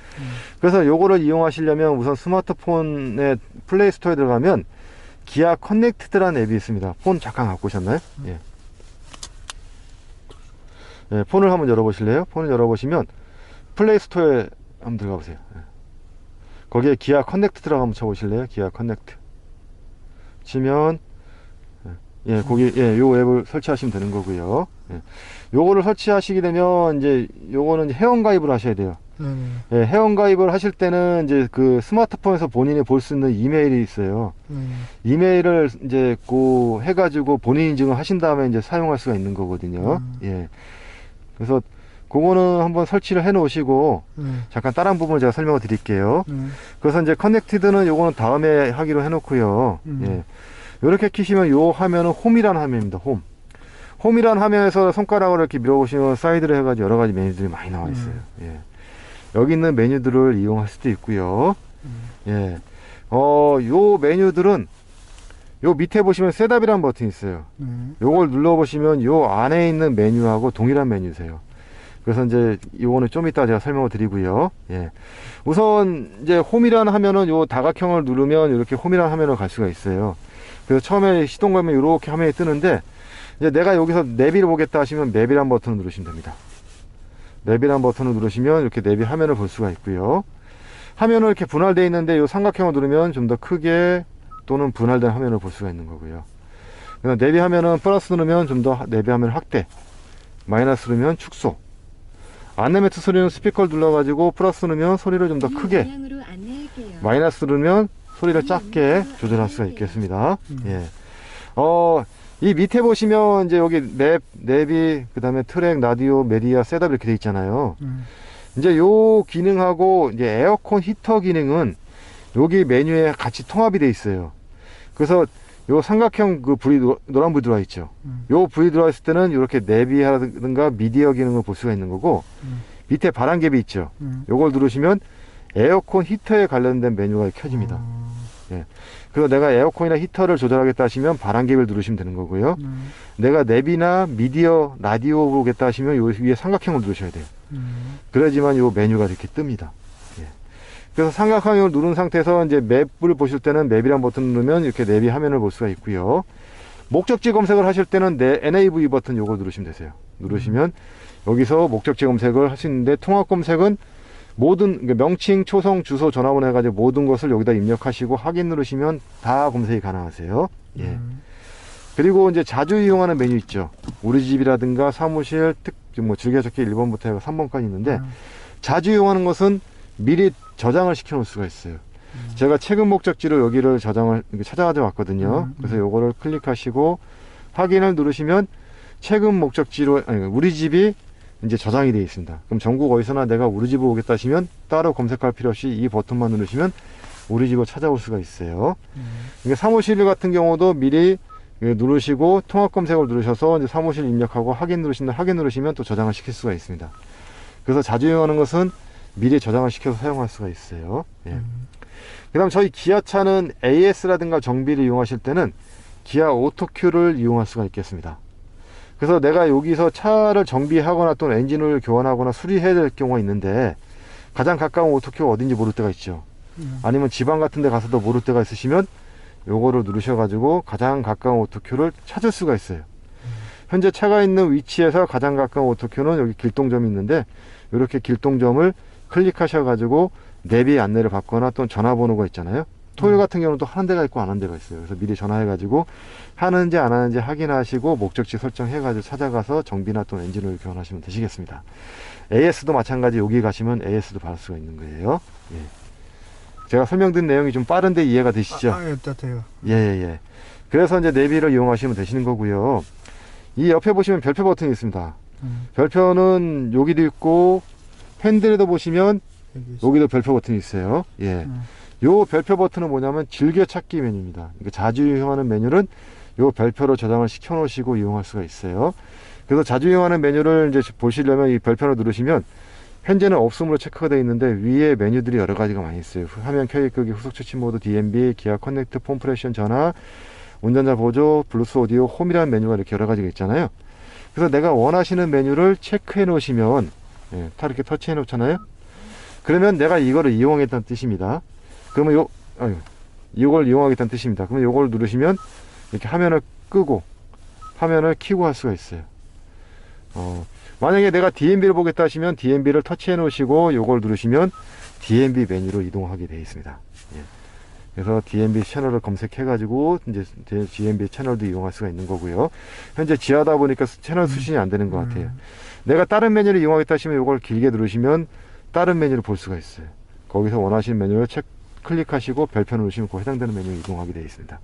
그래서 요거를 이용하시려면 우선 스마트폰에 플레이 스토어에 들어가면 기아 커넥티드라는 앱이 있습니다. 폰 잠깐 갖고 오셨나요? 예. 예, 폰을 한번 열어보실래요? 폰을 열어보시면 플레이 스토어에 한번 들어가 보세요. 예. 거기에 기아 커넥트라고 한번 쳐보실래요? 기아 커넥트 치면 예, 거기 요 앱을 설치하시면 되는 거고요. 예. 요거를 설치하시게 되면 이제 요거는 회원 가입을 하셔야 돼요. 예, 회원 가입을 하실 때는 이제 그 스마트폰에서 본인이 볼 수 있는 이메일이 있어요. 이메일을 이제 그 해가지고 본인 인증을 하신 다음에 이제 사용할 수가 있는 거거든요. 예. 그래서 그거는 한번 설치를 해 놓으시고 잠깐 다른 부분을 제가 설명을 드릴게요. 그래서 이제 커넥티드는 요거는 다음에 하기로 해 놓고요. 예. 요렇게 키시면 요 화면은 홈이라는 화면입니다. 홈이라는 화면에서 손가락으로 이렇게 밀어보시면 사이드로 해가지고 여러 가지 메뉴들이 많이 나와 있어요. 예. 여기 있는 메뉴들을 이용할 수도 있고요. 예. 요 메뉴들은 요 밑에 보시면 셋업이라는 버튼이 있어요. 요걸 눌러보시면 요 안에 있는 메뉴하고 동일한 메뉴세요. 그래서 이제 요거는 좀 이따 제가 설명을 드리고요. 예. 우선 이제 홈이라는 화면은 요 다각형을 누르면 이렇게 홈이라는 화면으로 갈 수가 있어요. 그래서 처음에 시동 걸면 이렇게 화면이 뜨는데 이제 내가 여기서 내비를 보겠다 하시면 맵이라는 버튼을 누르시면 됩니다. 맵이라는 버튼을 누르시면 이렇게 내비 화면을 볼 수가 있고요. 화면은 이렇게 분할되어 있는데 이 삼각형을 누르면 좀 더 크게 또는 분할된 화면을 볼 수가 있는 거고요. 그래서 내비 화면은 플러스 누르면 좀 더 내비 화면 확대, 마이너스 누르면 축소, 안내매트 소리는 스피커를 눌러가지고 플러스 누르면 소리를 좀 더 크게, 마이너스 누르면 소리를 작게 조절할 수가 있겠습니다. 예. 이 밑에 보시면 이제 여기 내비, 그 다음에 트랙, 라디오, 메디아, 셋업 이렇게 돼 있잖아요. 이제 요 기능하고 이제 에어컨 히터 기능은 여기 메뉴에 같이 통합이 돼 있어요. 그래서 요 삼각형 그 불이 노란 불이 들어와 있죠. 요 불이 들어와 있을 때는 이렇게 내비라든가 미디어 기능을 볼 수가 있는 거고 밑에 바람개비 있죠. 요걸 누르시면 에어컨 히터에 관련된 메뉴가 켜집니다. 예. 그래서 내가 에어컨이나 히터를 조절하겠다 하시면 바람개비를 누르시면 되는 거고요. 내가 내비나 미디어, 라디오 보겠다 하시면 요 위에 삼각형을 누르셔야 돼요. 그래야지만 요 메뉴가 이렇게 뜹니다. 예. 그래서 삼각형을 누른 상태에서 이제 맵을 보실 때는 맵이란 버튼 누르면 이렇게 내비 화면을 볼 수가 있고요. 목적지 검색을 하실 때는 NAV 버튼 요거 누르시면 되세요. 누르시면 여기서 목적지 검색을 할 수 있는데 통합 검색은 모든 명칭, 초성, 주소, 전화번호 해가지고 모든 것을 여기다 입력하시고 확인 누르시면 다 검색이 가능하세요. 예. 그리고 이제 자주 이용하는 메뉴 있죠. 우리 집이라든가 사무실, 즐겨찾기 1번부터 해서 3번까지 있는데 자주 이용하는 것은 미리 저장을 시켜 놓을 수가 있어요. 제가 최근 목적지로 여기를 찾아가지고 왔거든요. 그래서 요거를 클릭하시고 확인을 누르시면 최근 목적지로, 우리 집이 이제 저장이 되어 있습니다. 그럼 전국 어디서나 내가 우리 집을 오겠다 하시면 따로 검색할 필요 없이 이 버튼만 누르시면 우리 집을 찾아올 수가 있어요. 그러니까 사무실 같은 경우도 미리 누르시고 통합 검색을 누르셔서 이제 사무실 입력하고 확인 누르시면 또 저장을 시킬 수가 있습니다. 그래서 자주 이용하는 것은 미리 저장을 시켜서 사용할 수가 있어요. 예. 그 다음 저희 기아차는 AS라든가 정비를 이용하실 때는 기아 오토큐를 이용할 수가 있겠습니다. 그래서 내가 여기서 차를 정비하거나 또는 엔진을 교환하거나 수리해야 될 경우가 있는데 가장 가까운 오토큐가 어딘지 모를 때가 있죠. 아니면 지방 같은 데 가서도 모를 때가 있으시면 요거를 누르셔가지고 가장 가까운 오토큐를 찾을 수가 있어요. 현재 차가 있는 위치에서 가장 가까운 오토큐는 여기 길동점이 있는데 이렇게 길동점을 클릭하셔가지고 내비 안내를 받거나 또는 전화번호가 있잖아요. 토요일 같은 경우는 또 하는 데가 있고 안 하는 데가 있어요. 그래서 미리 전화해가지고 하는지 안 하는지 확인하시고 목적지 설정해가지고 찾아가서 정비나 또는 엔진을 교환하시면 되시겠습니다. AS도 마찬가지 여기 가시면 AS도 받을 수가 있는 거예요. 예. 제가 설명드린 내용이 좀 빠른데 이해가 되시죠? 예, 돼요. 예. 그래서 이제 내비를 이용하시면 되시는 거고요. 이 옆에 보시면 별표 버튼이 있습니다. 별표는 여기도 있고 핸들에도 보시면 여기도 별표 버튼이 있어요. 예. 요 별표 버튼은 뭐냐면 즐겨찾기 메뉴입니다. 그러니까 자주 이용하는 메뉴는 요 별표로 저장을 시켜 놓으시고 이용할 수가 있어요. 그래서 자주 이용하는 메뉴를 이제 보시려면 이 별표를 누르시면 현재는 없음으로 체크가 되어 있는데 위에 메뉴들이 여러 가지가 많이 있어요. 화면 켜기 끄기, 후속 추치 모드, DMB, 기아 커넥트, 폼프레션 전화, 운전자 보조, 블루투스 오디오, 홈이라는 메뉴가 이렇게 여러 가지가 있잖아요. 그래서 내가 원하시는 메뉴를 체크해 놓으시면 다 이렇게 터치해 놓잖아요. 그러면 내가 이거를 이용하겠다는 뜻입니다. 그러면 이걸 이용하겠다는 뜻입니다. 그러면 이걸 누르시면 이렇게 화면을 끄고 화면을 켜고 할 수가 있어요. 만약에 내가 DMB를 보겠다 하시면 DMB를 터치해 놓으시고 이걸 누르시면 DMB 메뉴로 이동하게 되어 있습니다. 예. 그래서 DMB 채널을 검색해 가지고 이제 DMB 채널도 이용할 수가 있는 거고요. 현재 지하다 보니까 채널 수신이 안 되는 것 같아요. 내가 다른 메뉴를 이용하겠다 하시면 이걸 길게 누르시면 다른 메뉴를 볼 수가 있어요. 거기서 원하시는 메뉴를 클릭하시고 별표 누르시면 그 해당되는 메뉴로 이동하게 되어 있습니다.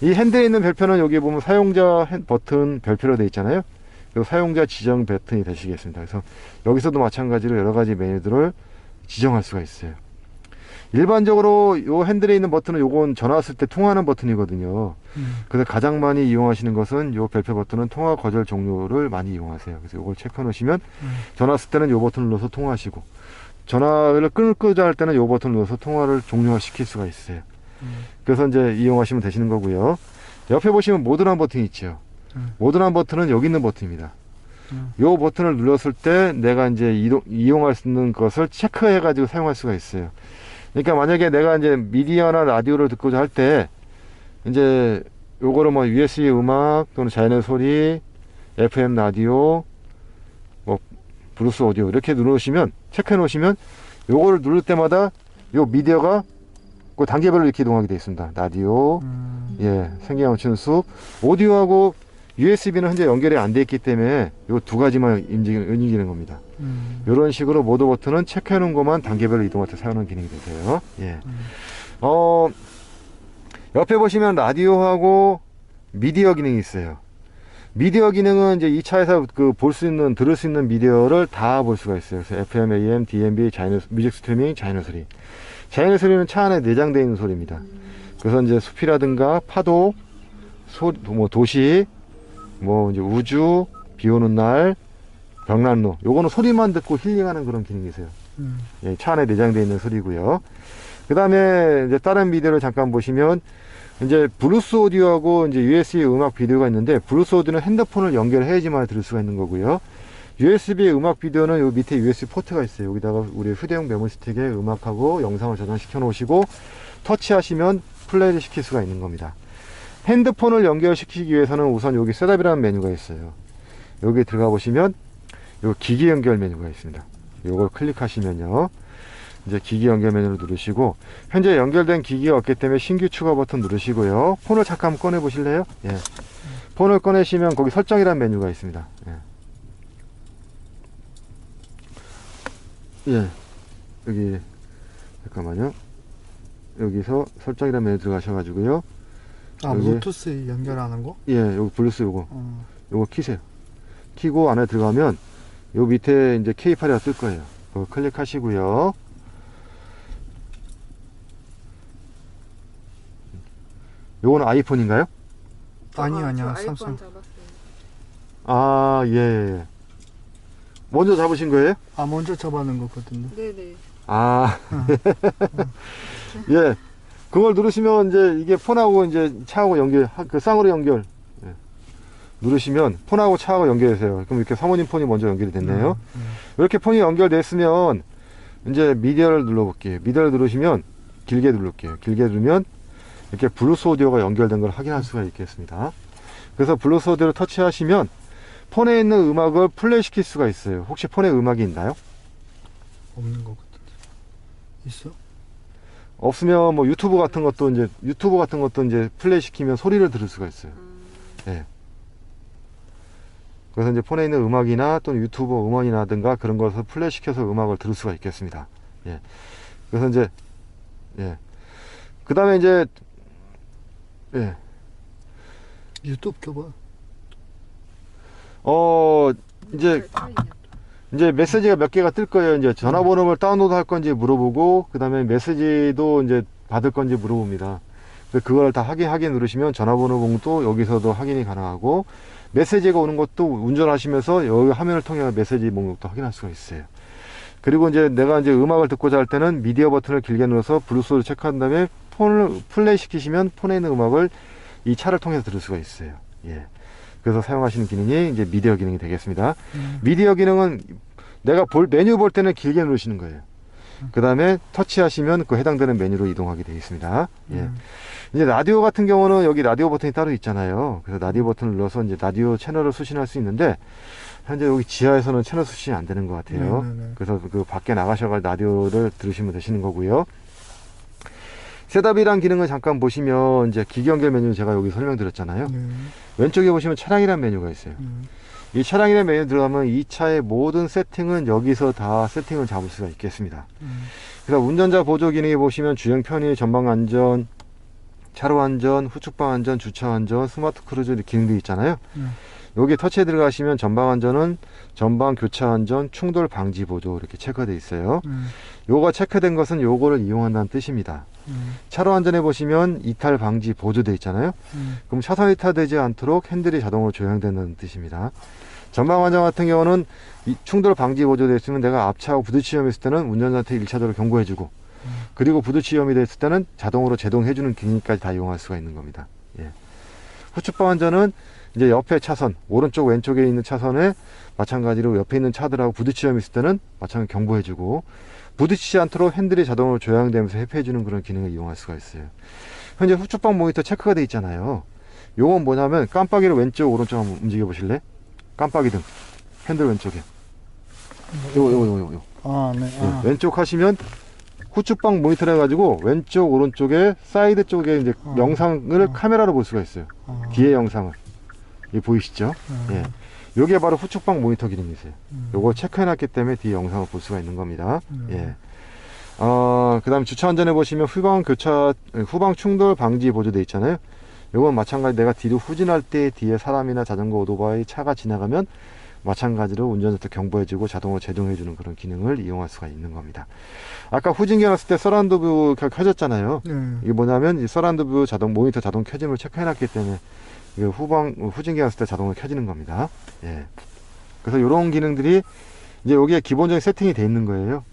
이 핸들에 있는 별표는 여기 보면 사용자 버튼 별표로 되어 있잖아요. 그리고 사용자 지정 버튼이 되시겠습니다. 그래서 여기서도 마찬가지로 여러 가지 메뉴들을 지정할 수가 있어요. 일반적으로 이 핸들에 있는 버튼은 요건 전화 왔을 때 통화하는 버튼이거든요. 그래서 가장 많이 이용하시는 것은 요 별표 버튼은 통화 거절 종료를 많이 이용하세요. 그래서 요걸 체크해 놓으시면 전화 왔을 때는 요 버튼을 눌러서 통화하시고 전화를 끊고자 할 때는 요 버튼을 눌러서 통화를 종료시킬 수가 있어요. 그래서 이제 이용하시면 되시는 거고요. 옆에 보시면 모드란 버튼이 있죠. 모드란 버튼은 여기 있는 버튼입니다. 요 버튼을 눌렀을 때 내가 이제 이용할 수 있는 것을 체크해 가지고 사용할 수가 있어요. 그러니까 만약에 내가 이제 미디어나 라디오를 듣고자 할 때 이제 요거를 뭐 USB 음악 또는 자연의 소리, FM 라디오, 뭐 블루투스 오디오 이렇게 누르시면 체크해 놓으시면 요거를 누를 때마다 요 미디어가 그 단계별로 이렇게 이동하게 되어 있습니다. 라디오, 예, 생기 넘치는 숲, 오디오하고 USB는 현재 연결이 안 되어 있기 때문에 요 두 가지만 움직이는 겁니다. 이런 식으로 모드 버튼은 체크해 놓은 것만 단계별로 이동할 때 사용하는 기능이 되세요. 예. 옆에 보시면 라디오하고 미디어 기능이 있어요. 미디어 기능은 이제 이 차에서 볼 수 있는, 들을 수 있는 미디어를 다 볼 수가 있어요. 그래서 FM, AM, DMB, 뮤직 스트리밍, 자연의 소리. 자연의 소리는 차 안에 내장되어 있는 소리입니다. 그래서 이제 숲이라든가 파도, 뭐 도시, 뭐 이제 우주, 비 오는 날, 벽난로. 요거는 소리만 듣고 힐링하는 그런 기능이세요. 예, 차 안에 내장되어 있는 소리고요. 그 다음에 이제 다른 미디어를 잠깐 보시면 이제 블루투스 오디오하고 이제 USB 음악 비디오가 있는데 블루투스 오디오는 핸드폰을 연결해야지만 들을 수가 있는 거고요. USB 음악 비디오는 요 밑에 USB 포트가 있어요. 여기다가 우리 휴대용 메모리 스틱에 음악하고 영상을 저장시켜 놓으시고 터치하시면 플레이를 시킬 수가 있는 겁니다. 핸드폰을 연결시키기 위해서는 우선 여기 셋업이라는 메뉴가 있어요. 여기 들어가 보시면 요 기기 연결 메뉴가 있습니다. 요걸 클릭하시면요. 이제 기기 연결 메뉴를 누르시고 현재 연결된 기기가 없기 때문에 신규 추가 버튼 누르시고요. 폰을 잠깐 꺼내 보실래요? 예. 폰을 꺼내시면 거기 설정이라는 메뉴가 있습니다. 예. 여기 잠깐만요. 여기서 설정이라는 메뉴 들어가셔가지고요. 여기, 블루투스 연결하는 거? 예, 여기 블루투스 요거 요거 키세요. 키고 안에 들어가면 요 밑에 이제 K8이가 뜰 거예요. 그거 클릭하시고요. 요거는 아이폰인가요? 아니요, 저 아이폰 삼성. 잡았어요. 아, 예. 먼저 잡으신 거예요? 아, 먼저 잡아놓은 거거든요. 네네. 아, 예. 그걸 누르시면 이제 이게 폰하고 이제 차하고 연결, 그 쌍으로 연결. 예. 누르시면 폰하고 차하고 연결되세요. 그럼 이렇게 사모님 폰이 먼저 연결이 됐네요. 이렇게 폰이 연결됐으면 이제 미디어를 눌러볼게요. 미디어를 누르시면 길게 누를게요. 길게 누르면 이렇게 블루투스 오디오가 연결된 걸 확인할 수가 있겠습니다. 그래서 블루투스 오디오를 터치하시면 폰에 있는 음악을 플레이 시킬 수가 있어요. 혹시 폰에 음악이 있나요? 없는 거 같은데. 있어? 없으면 뭐 유튜브 같은 것도 이제 플레이 시키면 소리를 들을 수가 있어요. 예. 그래서 이제 폰에 있는 음악이나 또는 유튜브 음원이라든가 그런 것을 플레이 시켜서 음악을 들을 수가 있겠습니다. 예. 그래서 이제 예. 그 다음에 이제 예. 유튜브 켜봐. 이제 메시지가 몇 개가 뜰 거예요. 이제 전화번호를 다운로드 할 건지 물어보고, 그 다음에 메시지도 이제 받을 건지 물어봅니다. 그걸 다 확인 누르시면 전화번호 봉도 여기서도 확인이 가능하고, 메시지가 오는 것도 운전하시면서 여기 화면을 통해 메시지 목록도 확인할 수가 있어요. 그리고 이제 내가 이제 음악을 듣고자 할 때는 미디어 버튼을 길게 눌러서 블루투스를 체크한 다음에 폰을 플레이 시키시면 폰에 있는 음악을 이 차를 통해서 들을 수가 있어요. 예. 그래서 사용하시는 기능이 이제 미디어 기능이 되겠습니다. 미디어 기능은 내가 메뉴 볼 때는 길게 누르시는 거예요. 그 다음에 터치하시면 그 해당되는 메뉴로 이동하게 되어 있습니다. 예. 이제 라디오 같은 경우는 여기 라디오 버튼이 따로 있잖아요. 그래서 라디오 버튼을 눌러서 이제 라디오 채널을 수신할 수 있는데, 현재 여기 지하에서는 채널 수신이 안 되는 것 같아요. 네네네. 그래서 그 밖에 나가셔서 라디오를 들으시면 되시는 거고요. 셋업이란 기능을 잠깐 보시면 이제 기기 연결 메뉴 제가 여기 설명드렸잖아요. 왼쪽에 보시면 차량이란 메뉴가 있어요. 이 차량이란 메뉴 들어가면 이 차의 모든 세팅은 여기서 다 세팅을 잡을 수가 있겠습니다. 그래서 운전자 보조 기능에 보시면 주행 편의, 전방 안전, 차로 안전, 후측방 안전, 주차 안전, 스마트 크루즈 기능들이 있잖아요. 여기 터치에 들어가시면 전방 안전은 전방 교차 안전, 충돌 방지 보조 이렇게 체크되어 있어요. 요거 체크된 것은 요거를 이용한다는 뜻입니다. 차로 안전에 보시면 이탈 방지 보조되어 있잖아요. 그럼 차선 이탈되지 않도록 핸들이 자동으로 조향된다는 뜻입니다. 전방 안전 같은 경우는 이 충돌 방지 보조되어 있으면 내가 앞차하고 부딪히 위험이 있을 때는 운전자한테 1차적으로 경고해주고, 그리고 부딪히 위험이 됐을 때는 자동으로 제동해주는 기능까지 다 이용할 수가 있는 겁니다. 예. 후측방 안전은 이제 옆에 차선, 오른쪽 왼쪽에 있는 차선에 마찬가지로 옆에 있는 차들하고 부딪히 위험이 있을 때는 마찬가지로 경고해주고, 부딪히지 않도록 핸들이 자동으로 조향되면서 회피해주는 그런 기능을 이용할 수가 있어요. 현재 후측방 모니터 체크가 되어 있잖아요. 요건 뭐냐면 깜빡이를 왼쪽 오른쪽 한번 움직여 보실래? 깜빡이 등 핸들 왼쪽에 요거 아, 네. 아. 왼쪽 하시면 후측방 모니터를 해가지고 왼쪽 오른쪽에 사이드 쪽에 이제 영상을 카메라로 볼 수가 있어요. 뒤에 영상을 보이시죠? 예. 요게 바로 후측방 모니터 기능이세요. 요거 체크해놨기 때문에 뒤에 영상을 볼 수가 있는 겁니다. 예. 그 다음 주차 안전에 보시면 후방 충돌 방지 보조되어 있잖아요. 요건 마찬가지 내가 뒤로 후진할 때 뒤에 사람이나 자전거, 오토바이, 차가 지나가면 마찬가지로 운전자한테 경보해주고 자동으로 제동해주는 그런 기능을 이용할 수가 있는 겁니다. 아까 후진기 놨을 때 서라운드 뷰가 켜졌잖아요. 이게 뭐냐면 이 서라운드 뷰 모니터 자동 켜짐을 체크해놨기 때문에 이게 후진기 놨을 때 자동으로 켜지는 겁니다. 예. 그래서 이런 기능들이 이제 여기에 기본적인 세팅이 돼 있는 거예요.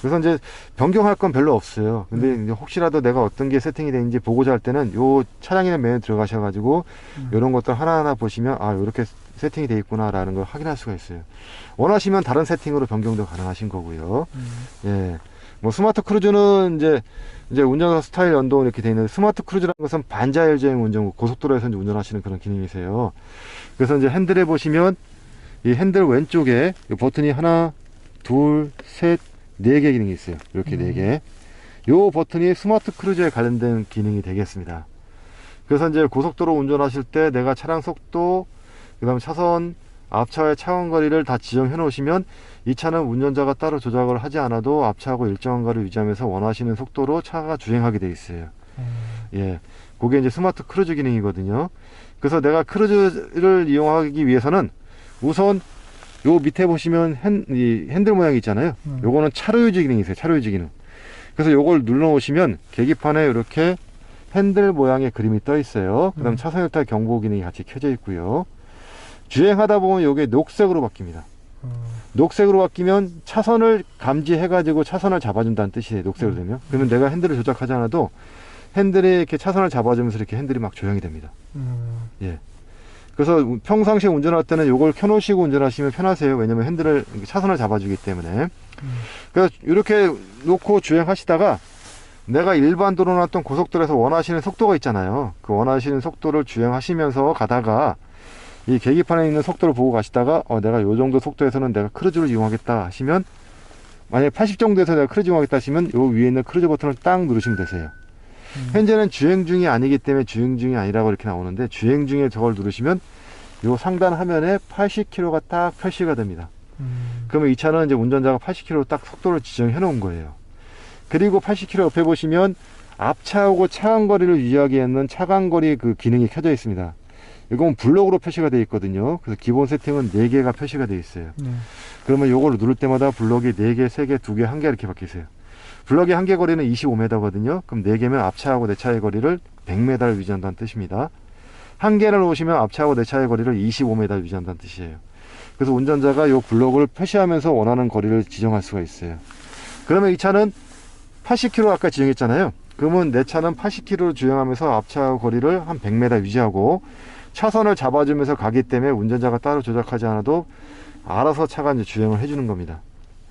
그래서 이제 변경할 건 별로 없어요. 근데 이제 혹시라도 내가 어떤 게 세팅이 되는지 보고자 할 때는 요 차량이나 메뉴 들어가셔가지고 이런 것들 하나하나 보시면 아, 이렇게 세팅이 돼 있구나 라는 걸 확인할 수가 있어요. 원하시면 다른 세팅으로 변경도 가능하신 거고요. 예. 뭐 스마트 크루즈는 이제 운전자 스타일 연동 이렇게 돼 있는데, 스마트 크루즈라는 것은 반자율 주행 운전, 고속도로에서 이제 운전하시는 그런 기능이세요. 그래서 이제 핸들에 보시면 이 핸들 왼쪽에 이 버튼이 하나, 둘, 셋, 네 개 기능이 있어요. 이렇게 네 개. 요 버튼이 스마트 크루즈에 관련된 기능이 되겠습니다. 그래서 이제 고속도로 운전하실 때 내가 차량 속도, 그 다음에 차선, 앞차의 차간 거리를 다 지정해 놓으시면 이 차는 운전자가 따로 조작을 하지 않아도 앞차하고 일정한 거리를 유지하면서 원하시는 속도로 차가 주행하게 되어 있어요. 예. 그게 이제 스마트 크루즈 기능이거든요. 그래서 내가 크루즈를 이용하기 위해서는 우선 요 밑에 보시면 이 핸들 모양이 있잖아요. 요거는 차로 유지 기능이세요. 차로 유지 기능. 그래서 요걸 눌러 놓으시면 계기판에 이렇게 핸들 모양의 그림이 떠 있어요. 그 다음 차선 일탈 경보 기능이 같이 켜져 있고요. 주행하다 보면 요게 녹색으로 바뀝니다. 녹색으로 바뀌면 차선을 감지해가지고 차선을 잡아준다는 뜻이에요. 녹색으로 되면. 그러면 내가 핸들을 조작하지 않아도 핸들이 이렇게 차선을 잡아주면서 이렇게 핸들이 막 조용히 됩니다. 예. 그래서 평상시에 운전할 때는 이걸 켜놓으시고 운전하시면 편하세요. 왜냐면 핸들을 차선을 잡아주기 때문에. 그래서 이렇게 놓고 주행하시다가 내가 일반 도로나 어떤 고속도로에서 원하시는 속도가 있잖아요. 그 원하시는 속도를 주행하시면서 가다가 이 계기판에 있는 속도를 보고 가시다가 내가 요 정도 속도에서는 내가 크루즈를 이용하겠다 하시면, 만약에 80 정도에서 내가 크루즈 이용하겠다 하시면 요 위에 있는 크루즈 버튼을 딱 누르시면 되세요. 현재는 주행 중이 아니기 때문에 주행 중이 아니라고 이렇게 나오는데, 주행 중에 저걸 누르시면 요 상단 화면에 80km가 딱 표시가 됩니다. 그러면 이 차는 이제 운전자가 80km 딱 속도를 지정해 놓은 거예요. 그리고 80km 옆에 보시면 앞차하고 차간거리를 유지하기 위한 차간거리 그 기능이 켜져 있습니다. 이건 블록으로 표시가 되어 있거든요. 그래서 기본 세팅은 4개가 표시가 되어 있어요. 그러면 요걸 누를 때마다 블록이 4개, 3개, 2개, 1개 이렇게 바뀌세요. 블럭의 한 개 거리는 25m거든요. 그럼 4개면 앞차하고 내 차의 거리를 100m를 유지한다는 뜻입니다. 한 개를 놓으시면 앞차하고 내 차의 거리를 25m 유지한다는 뜻이에요. 그래서 운전자가 이 블록을 표시하면서 원하는 거리를 지정할 수가 있어요. 그러면 이 차는 80km 아까 지정했잖아요. 그러면 내 차는 80km로 주행하면서 앞차 거리를 한 100m 유지하고 차선을 잡아주면서 가기 때문에 운전자가 따로 조작하지 않아도 알아서 차가 이제 주행을 해주는 겁니다.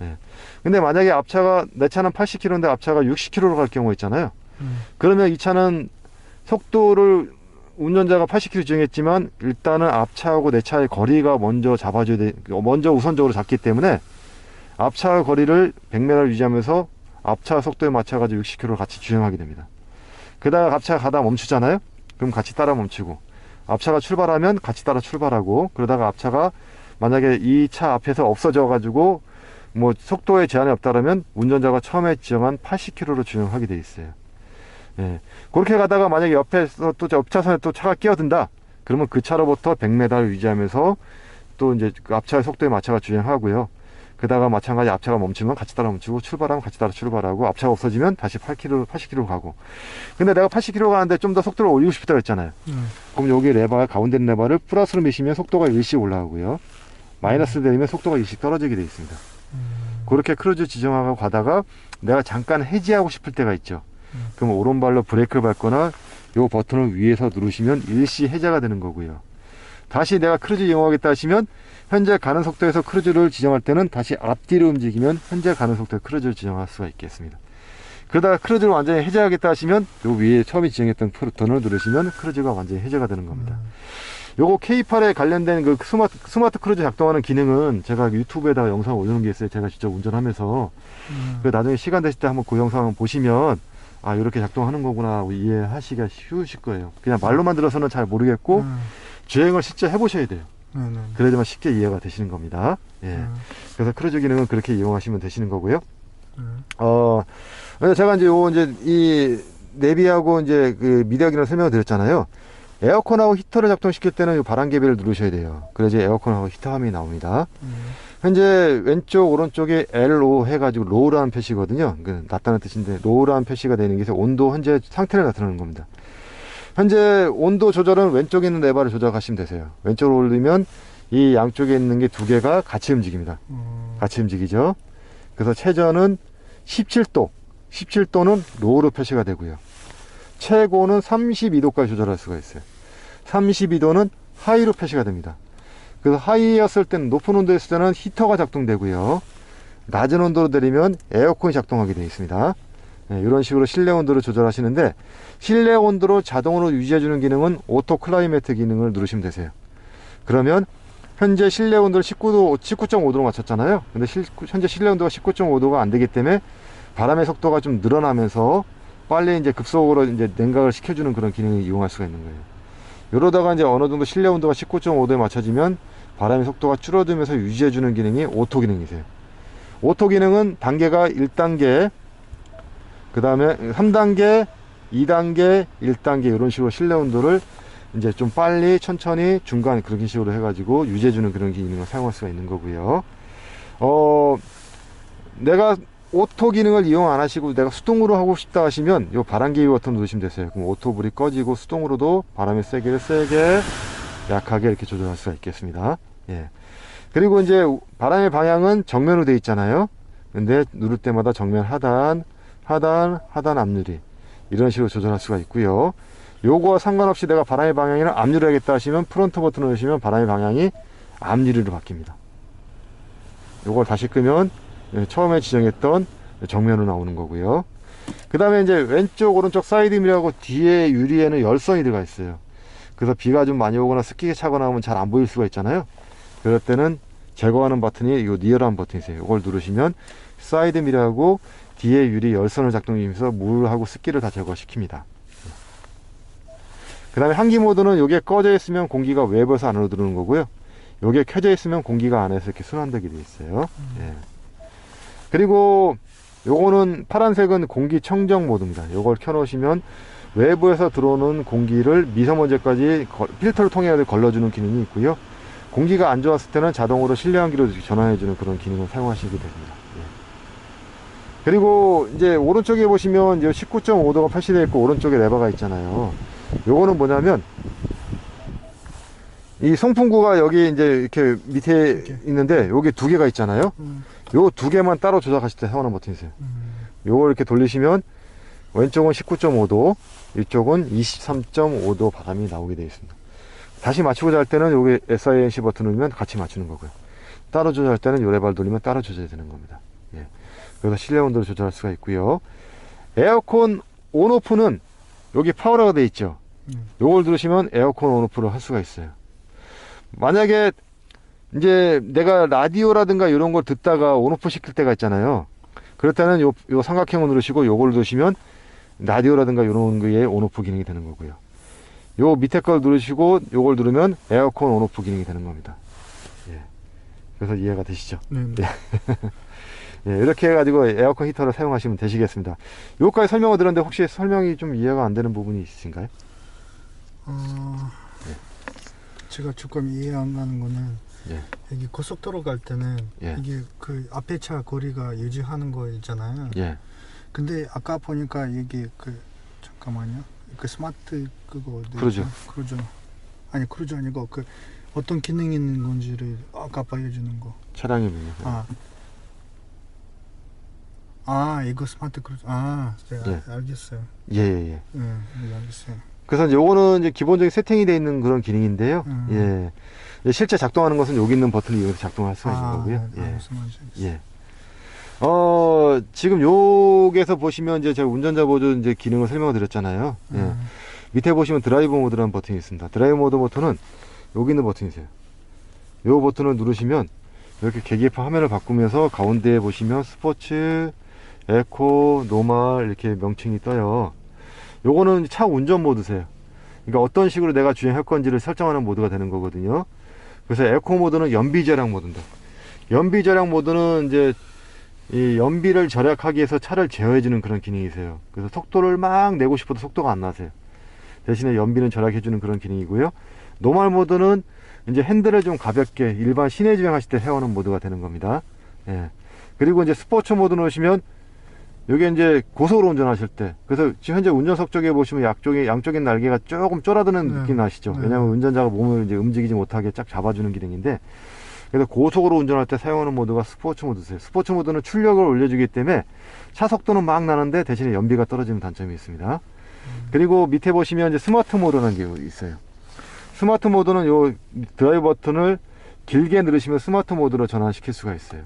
예. 근데 만약에 앞차가, 내 차는 80km인데 앞차가 60km로 갈 경우 있잖아요. 그러면 이 차는 속도를 운전자가 80km 주행했지만 일단은 앞차하고 내 차의 거리가 먼저 잡아줘야 돼, 먼저 우선적으로 잡기 때문에 앞차 거리를 100m를 유지하면서 앞차 속도에 맞춰가지고 60km를 같이 주행하게 됩니다. 그다가 앞차가 가다 멈추잖아요. 그럼 같이 따라 멈추고, 앞차가 출발하면 같이 따라 출발하고, 그러다가 앞차가 만약에 이 차 앞에서 없어져 가지고 뭐 속도에 제한이 없다라면 운전자가 처음에 지정한 80km로 주행하게 돼 있어요. 예. 그렇게 가다가 만약에 옆에서 또 옆차선에 또 차가 끼어든다. 그러면 그 차로부터 100m를 유지하면서 또 이제 그 앞차의 속도에 맞춰가 주행하고요. 그다가 마찬가지 앞차가 멈추면 같이 따라 멈추고, 출발하면 같이 따라 출발하고, 앞차가 없어지면 다시 80km 가고. 근데 내가 80km 가는데 좀 더 속도를 올리고 싶다고 했잖아요. 그럼 여기 레버, 가운데 레버를 플러스로 미시면 속도가 일씩 올라가고요. 마이너스를 내리면 속도가 일씩 떨어지게 되어 있습니다. 그렇게 크루즈 지정하고 가다가 내가 잠깐 해지하고 싶을 때가 있죠. 그럼 오른발로 브레이크를 밟거나 요 버튼을 위에서 누르시면 일시 해제가 되는 거고요. 다시 내가 크루즈 이용하겠다 하시면 현재 가는 속도에서 크루즈를 지정할 때는 다시 앞뒤로 움직이면 현재 가는 속도에 크루즈를 지정할 수가 있겠습니다. 그러다가 크루즈를 완전히 해제하겠다 하시면 요 위에 처음에 지정했던 버튼을 누르시면 크루즈가 완전히 해제가 되는 겁니다. 요거 K8에 관련된 그 스마트 크루즈 작동하는 기능은 제가 유튜브에다가 영상 올려놓은 게 있어요. 제가 직접 운전하면서. 그 나중에 시간 되실 때 한번 그 영상 보시면 아, 이렇게 작동하는 거구나 이해하시기가 쉬우실 거예요. 그냥 말로만 들어서는 잘 모르겠고 주행을 실제 해보셔야 돼요. 그래야지만 쉽게 이해가 되시는 겁니다. 예. 그래서 크루즈 기능은 그렇게 이용하시면 되시는 거고요. 제가 이제 이 내비하고 이제 그 미디어 기능을 설명을 드렸잖아요. 에어컨하고 히터를 작동시킬 때는 이 바람개비를 누르셔야 돼요. 그래야지 에어컨하고 히터 화면이 나옵니다. 현재 왼쪽 오른쪽에 LO 해가지고 로우라는 표시거든요. 그 낮다는 뜻인데 로우라는 표시가 되는 게 온도 현재 상태를 나타내는 겁니다. 현재 온도 조절은 왼쪽에 있는 레버를 조절하시면 되세요. 왼쪽으로 올리면 이 양쪽에 있는 게 2개가 같이 움직입니다. 같이 움직이죠. 그래서 최저는 17도, 17도는 로우로 표시가 되고요. 최고는 32도까지 조절할 수가 있어요. 32도는 하이로 표시가 됩니다. 그래서 하이였을 때는, 높은 온도였을 때는 히터가 작동되고요. 낮은 온도로 내리면 에어컨이 작동하게 되어 있습니다. 네, 이런 식으로 실내 온도를 조절하시는데, 실내 온도로 자동으로 유지해주는 기능은 오토 클라이매트 기능을 누르시면 되세요. 그러면 현재 실내 온도를 19.5도로 맞췄잖아요. 근데 현재 실내 온도가 19.5도가 안 되기 때문에 바람의 속도가 좀 늘어나면서 빨리 이제 급속으로 이제 냉각을 시켜주는 그런 기능을 이용할 수가 있는 거예요. 이러다가 이제 어느 정도 실내 온도가 19.5도에 맞춰지면 바람의 속도가 줄어들면서 유지해주는 기능이 오토 기능이세요. 오토 기능은 단계가 1단계, 그 다음에 3단계, 2단계, 1단계 이런 식으로 실내 온도를 이제 좀 빨리, 천천히, 중간 그런 식으로 해가지고 유지해주는 그런 기능을 사용할 수가 있는 거고요. 내가 오토 기능을 이용 안 하시고 내가 수동으로 하고 싶다 하시면 이 바람개비 버튼 누르시면 되세요. 그럼 오토 불이 꺼지고 수동으로도 바람의 세게, 약하게 이렇게 조절할 수가 있겠습니다. 예. 그리고 이제 바람의 방향은 정면으로 되어 있잖아요. 근데 누를 때마다 정면 하단, 하단, 하단 앞유리 이런 식으로 조절할 수가 있고요. 요거와 상관없이 내가 바람의 방향이랑 앞유리 하겠다 하시면 프론트 버튼을 누르시면 바람의 방향이 앞유리로 바뀝니다. 요걸 다시 끄면 처음에 지정했던 정면으로 나오는 거고요. 그 다음에 이제 왼쪽 오른쪽 사이드 미러하고 뒤에 유리에는 열선이 들어가 있어요. 그래서 비가 좀 많이 오거나 습기가 차거나 하면 잘 안 보일 수가 있잖아요. 그럴 때는 제거하는 버튼이 이 니어라는 버튼이세요. 이걸 누르시면 사이드 미러하고 뒤에 유리 열선을 작동시키면서 물하고 습기를 다 제거시킵니다. 그 다음에 환기 모드는 이게 꺼져 있으면 공기가 외부에서 안으로 들어오는 거고요. 이게 켜져 있으면 공기가 안에서 이렇게 순환되게 되어 있어요. 예. 그리고 요거는 파란색은 공기청정 모드입니다. 요걸 켜놓으시면 외부에서 들어오는 공기를 미세먼지까지 필터를 통해 걸러주는 기능이 있고요. 공기가 안 좋았을 때는 자동으로 실내 환기로 전환해주는 그런 기능을 사용하시게 됩니다. 예. 그리고 이제 오른쪽에 보시면 이제 19.5도가 표시되어 있고 오른쪽에 레버가 있잖아요. 요거는 뭐냐면 이 송풍구가 여기 이제 이렇게 밑에 있는데 여기 두 개가 있잖아요. 요 두 개만 따로 조작하실 때 사용하는 버튼이세요. 요걸 이렇게 돌리시면 왼쪽은 19.5도, 이쪽은 23.5도 바람이 나오게 되어 있습니다. 다시 맞추고자 할 때는 여기 SINC 버튼 누르면 같이 맞추는 거고요. 따로 조절할 때는 요 레버를 돌리면 따로 조절이 되는 겁니다. 예. 그래서 실내 온도를 조절할 수가 있고요. 에어컨 온오프는 여기 파워라고 되어 있죠. 요걸 누르시면 에어컨 온오프를 할 수가 있어요. 만약에 이제 내가 라디오라든가 이런 걸 듣다가 온오프 시킬 때가 있잖아요. 그럴 때는 요 삼각형을 누르시고 요걸 누르시면 라디오라든가 이런 거에 온오프 기능이 되는 거고요. 요 밑에 걸 누르시고 요걸 누르면 에어컨 온오프 기능이 되는 겁니다. 예. 그래서 이해가 되시죠? 네. 예. 예, 이렇게 해가지고 에어컨 히터를 사용하시면 되시겠습니다. 요까지 설명을 드렸는데 혹시 설명이 좀 이해가 안 되는 부분이 있으신가요? 제가 조금 이해 안 가는 거는 예. 여기 고속도로 갈 때는 예. 이게 그 앞에 차 거리가 유지하는 거 있잖아요. 예. 근데 아까 보니까 이게 그 잠깐만요. 그 스마트 그거 크루즈. 크루즈 아니 크루즈 아니고 그 어떤 기능이 있는 건지를 아까 보여주는 거. 차량의 메뉴. 이거 스마트 크루즈. 네, 알겠어요. 예. 네, 알겠어요. 그래서 요거는 이제 기본적인 세팅이 되어 있는 그런 기능인데요. 예. 실제 작동하는 것은 여기 있는 버튼을 이용해서 작동할 수가 있는 거고요. 네, 무슨 말인지 알겠어요. 예. 지금 여기에서 보시면 이제 제가 운전자 보조 이제 기능을 설명을 드렸잖아요. 예. 밑에 보시면 드라이브 모드라는 버튼이 있습니다. 드라이브 모드 버튼은 여기 있는 버튼이세요. 요 버튼을 누르시면 이렇게 계기판 화면을 바꾸면서 가운데에 보시면 스포츠, 에코, 노멀 이렇게 명칭이 떠요. 요거는 차 운전 모드세요. 그러니까 어떤 식으로 내가 주행할 건지를 설정하는 모드가 되는 거거든요. 그래서 에코 모드는 연비 절약 모드입니다. 연비 절약 모드는 이제 이 연비를 절약하기 위해서 차를 제어해주는 그런 기능이세요. 그래서 속도를 막 내고 싶어도 속도가 안 나세요. 대신에 연비는 절약해주는 그런 기능이고요. 노멀 모드는 이제 핸들을 좀 가볍게 일반 시내 주행하실 때 세우는 모드가 되는 겁니다. 예. 그리고 이제 스포츠 모드 넣으시면 여기 이제 고속으로 운전하실 때, 그래서 지금 현재 운전석 쪽에 보시면 양쪽인 날개가 조금 쫄아드는 느낌 나시죠? 왜냐하면 운전자가 몸을 이제 움직이지 못하게 쫙 잡아주는 기능인데, 그래서 고속으로 운전할 때 사용하는 모드가 스포츠 모드세요. 스포츠 모드는 출력을 올려주기 때문에 차 속도는 막 나는데 대신에 연비가 떨어지는 단점이 있습니다. 그리고 밑에 보시면 이제 스마트 모드라는 게 있어요. 스마트 모드는 요 드라이브 버튼을 길게 누르시면 스마트 모드로 전환시킬 수가 있어요.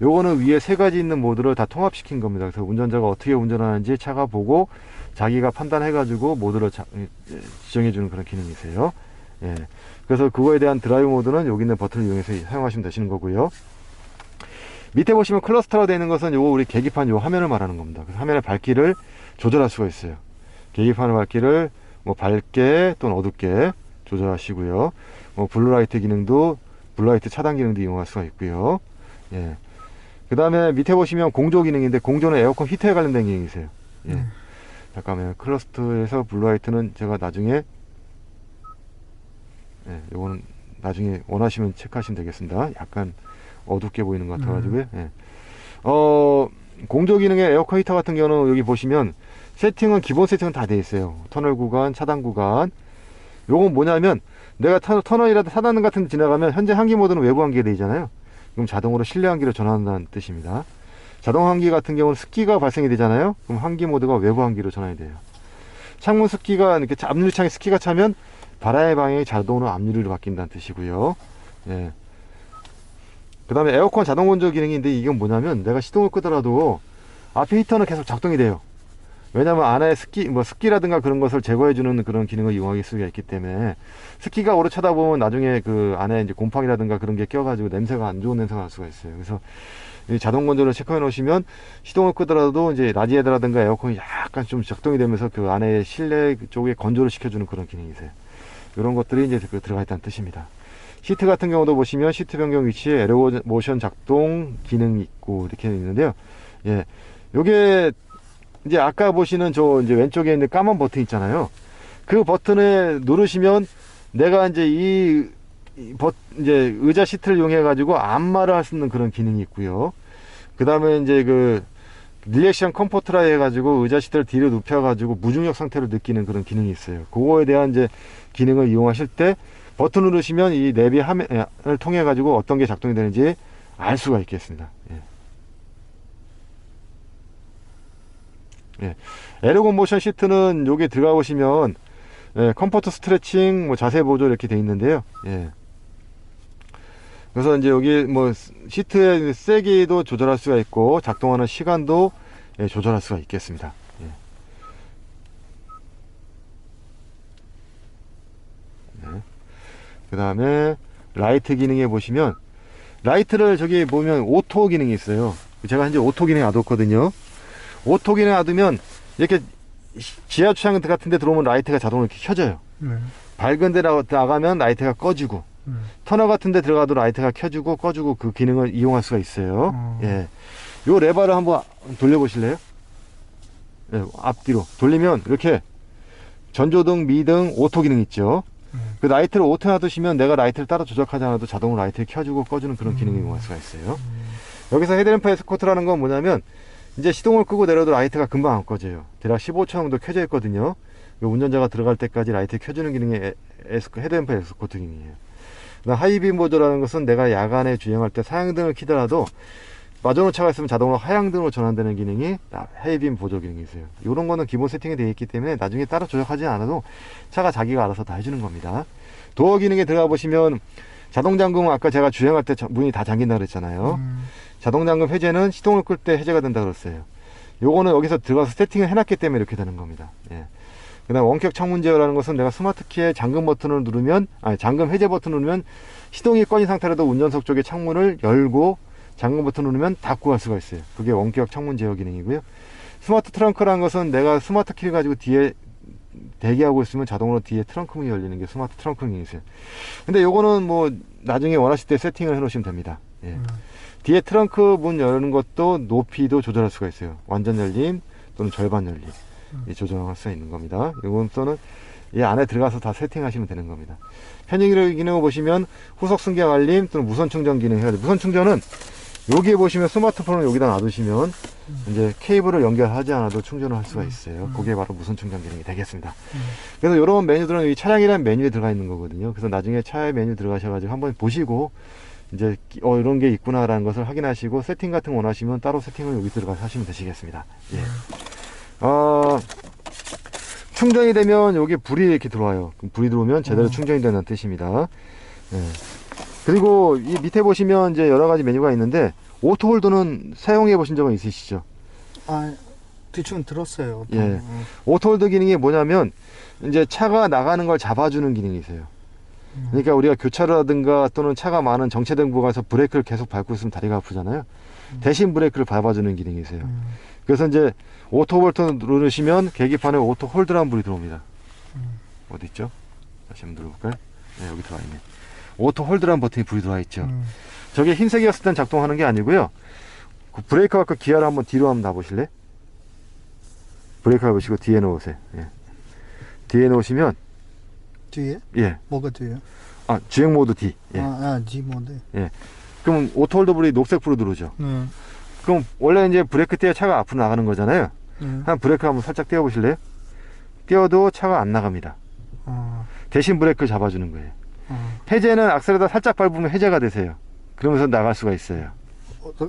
요거는 위에 세 가지 있는 모드를 다 통합시킨 겁니다. 그래서 운전자가 어떻게 운전하는지 차가 보고 자기가 판단해 가지고 모드를 지정해 주는 그런 기능이세요. 예. 그래서 그거에 대한 드라이브 모드는 여기 있는 버튼을 이용해서 사용하시면 되시는 거고요. 밑에 보시면 클러스터로 되어 있는 것은 요거 우리 계기판 요 화면을 말하는 겁니다. 그래서 화면의 밝기를 조절할 수가 있어요. 계기판의 밝기를 뭐 밝게 또는 어둡게 조절하시고요. 뭐 블루라이트 기능도 블루라이트 차단 기능도 이용할 수가 있고요. 예. 그 다음에 밑에 보시면 공조 기능인데, 공조는 에어컨 히터에 관련된 기능이세요. 예. 잠깐만요. 클러스터에서 블루라이트는 제가 나중에, 예, 요거는 나중에 원하시면 체크하시면 되겠습니다. 약간 어둡게 보이는 것 같아가지고요. 예. 공조 기능의 에어컨 히터 같은 경우는 여기 보시면 세팅은 기본 세팅은 다 되어 있어요. 터널 구간, 차단 구간. 요건 뭐냐면 내가 터널이라도 차단 같은 데 지나가면 현재 환기 모드는 외부 환기가 되잖아요. 그럼 자동으로 실내 환기로 전환한다는 뜻입니다. 자동 환기 같은 경우는 습기가 발생이 되잖아요. 그럼 환기 모드가 외부 환기로 전환이 돼요. 창문 습기가 이렇게 압류창에 습기가 차면 바람의 방향이 자동으로 압류로 바뀐다는 뜻이고요. 예. 그 다음에 에어컨 자동 건조 기능인데 이건 뭐냐면 내가 시동을 끄더라도 앞에 히터는 계속 작동이 돼요. 왜냐면 안에 습기라든가 그런 것을 제거해주는 그런 기능을 이용할 수가 있기 때문에 습기가 오래 차다 보면 나중에 그 안에 이제 곰팡이라든가 그런 게 껴가지고 냄새가 안 좋은 냄새가 날 수가 있어요. 그래서 이 자동 건조를 체크해 놓으시면 시동을 끄더라도 이제 라디에이터라든가 에어컨이 약간 좀 작동이 되면서 그 안에 실내 쪽에 건조를 시켜주는 그런 기능이 있어요. 이런 것들이 이제 들어가 있다는 뜻입니다. 시트 같은 경우도 보시면 시트 변경 위치에 에어 모션 작동 기능이 있고 이렇게 있는데요. 예. 요게 이제 아까 보시는 저 이제 왼쪽에 있는 까만 버튼 있잖아요. 그 버튼을 누르시면 내가 이제 이제 의자 시트를 이용해 가지고 안마를 할 수 있는 그런 기능이 있고요. 그 다음에 이제 그 릴렉션 컴포트라 해가지고 의자 시트를 뒤로 눕혀가지고 무중력 상태를 느끼는 그런 기능이 있어요. 그거에 대한 이제 기능을 이용하실 때 버튼 누르시면 이 내비 화면을 통해 가지고 어떤 게 작동이 되는지 알 수가 있겠습니다. 예. 예. 에르곤 모션 시트는 여기 들어가 보시면 예, 컴포트 스트레칭, 뭐 자세 보조 이렇게 돼 있는데요. 예. 그래서 이제 여기 뭐 시트의 세기도 조절할 수가 있고 작동하는 시간도 예, 조절할 수가 있겠습니다. 예. 네. 그 다음에 라이트 기능에 보시면 라이트를 저기 보면 오토 기능이 있어요. 제가 현재 오토 기능에 놔뒀거든요. 오토 기능에 놔두면 이렇게 지하 주차장 같은 데 들어오면 라이트가 자동으로 이렇게 켜져요. 밝은 데 나가면 라이트가 꺼지고 터널 같은 데 들어가도 라이트가 켜지고 꺼지고 그 기능을 이용할 수가 있어요. 예. 요 레버를 한번 돌려보실래요? 예, 앞뒤로 돌리면 이렇게 전조등, 미등, 오토 기능 있죠. 그 라이트를 오토 놔두시면 내가 라이트를 따로 조작하지 않아도 자동으로 라이트를 켜주고 꺼주는 그런 기능을 이용할 수가 있어요. 여기서 헤드램프 에스코트라는 건 뭐냐면 이제 시동을 끄고 내려도 라이트가 금방 안 꺼져요. 대략 15초 정도 켜져 있거든요. 운전자가 들어갈 때까지 라이트 켜주는 기능이 헤드램프 에스코트 기능이에요. 하이빔 보조라는 것은 내가 야간에 주행할 때 사양등을 켜더라도 마주오는 차가 있으면 자동으로 하향등으로 전환되는 기능이 하이빔 보조 기능이 있어요. 이런 거는 기본 세팅이 되어 있기 때문에 나중에 따로 조작하지 않아도 차가 자기가 알아서 다 해주는 겁니다. 도어 기능에 들어가 보시면 자동 잠금은 아까 제가 주행할 때 문이 다 잠긴다 그랬잖아요. 자동 잠금 해제는 시동을 끌 때 해제가 된다 그랬어요. 요거는 여기서 들어가서 세팅을 해놨기 때문에 이렇게 되는 겁니다. 예. 그 다음 원격 창문 제어라는 것은 내가 스마트 키에 잠금 버튼을 누르면 잠금 해제 버튼을 누르면 시동이 꺼진 상태라도 운전석 쪽에 창문을 열고 잠금 버튼을 누르면 닫고 갈 수가 있어요. 그게 원격 창문 제어 기능이고요. 스마트 트렁크라는 것은 내가 스마트 키를 가지고 뒤에 대기하고 있으면 자동으로 뒤에 트렁크 문이 열리는 게 스마트 트렁크 기능이 있어요. 근데 요거는 뭐 나중에 원하실 때 세팅을 해 놓으시면 됩니다. 예. 뒤에 트렁크 문 여는 것도 높이도 조절할 수가 있어요. 완전 열림 또는 절반 열림 조정할 수 있는 겁니다. 이것도는 이 안에 들어가서 다 세팅하시면 되는 겁니다. 편의 기능을 보시면 후속 승객 알림 또는 무선 충전 기능 해가지고 무선 충전은 여기에 보시면 스마트폰을 여기다 놔두시면 이제 케이블을 연결하지 않아도 충전을 할 수가 있어요. 그게 바로 무선 충전 기능이 되겠습니다. 그래서 이런 메뉴들은 이 차량이라는 메뉴에 들어가 있는 거거든요. 그래서 나중에 차의 메뉴 들어가셔가지고 한번 보시고 이제 이런 게 있구나라는 것을 확인하시고 세팅 같은 거 원하시면 따로 세팅을 여기 들어가서 하시면 되시겠습니다. 예. 충전이 되면 여기 불이 이렇게 들어와요. 불이 들어오면 제대로 충전이 된다는 뜻입니다. 예. 그리고 이 밑에 보시면 이제 여러 가지 메뉴가 있는데 오토 홀드는 사용해 보신 적은 있으시죠? 대충 들었어요. 예. 오토 홀드 기능이 뭐냐면 이제 차가 나가는 걸 잡아주는 기능이 있어요. 그러니까 우리가 교차를 하든가 또는 차가 많은 정체된 구간에서 브레이크를 계속 밟고 있으면 다리가 아프잖아요. 대신 브레이크를 밟아주는 기능이 있어요. 그래서 이제 오토 버튼 누르시면 계기판에 오토 홀드라는 불이 들어옵니다. 어디 있죠? 다시 한번 눌러볼까요? 네, 여기 들어와 있네. 오토 홀드라는 버튼이 불이 들어와 있죠. 저게 흰색이었을 땐 작동하는 게 아니고요. 그 브레이크 갖고 기어를 한번 뒤로 한번 놔보실래? 브레이크 밟으시고 뒤에 놓으세요. 예. 뒤에 놓으시면 뒤에? 예. 뭐가 뒤에요? 주행 모드 D. 예. D 모드. 예. 그럼 오토 홀드 불이 녹색 불로 들어오죠. 그럼 원래 이제 브레이크 떼야 차가 앞으로 나가는 거잖아요. 한 브레이크 한번 살짝 떼어 보실래요? 떼어도 차가 안 나갑니다. 대신 브레이크를 잡아주는 거예요. 해제는 악셀에다 살짝 밟으면 해제가 되세요. 그러면서 나갈 수가 있어요.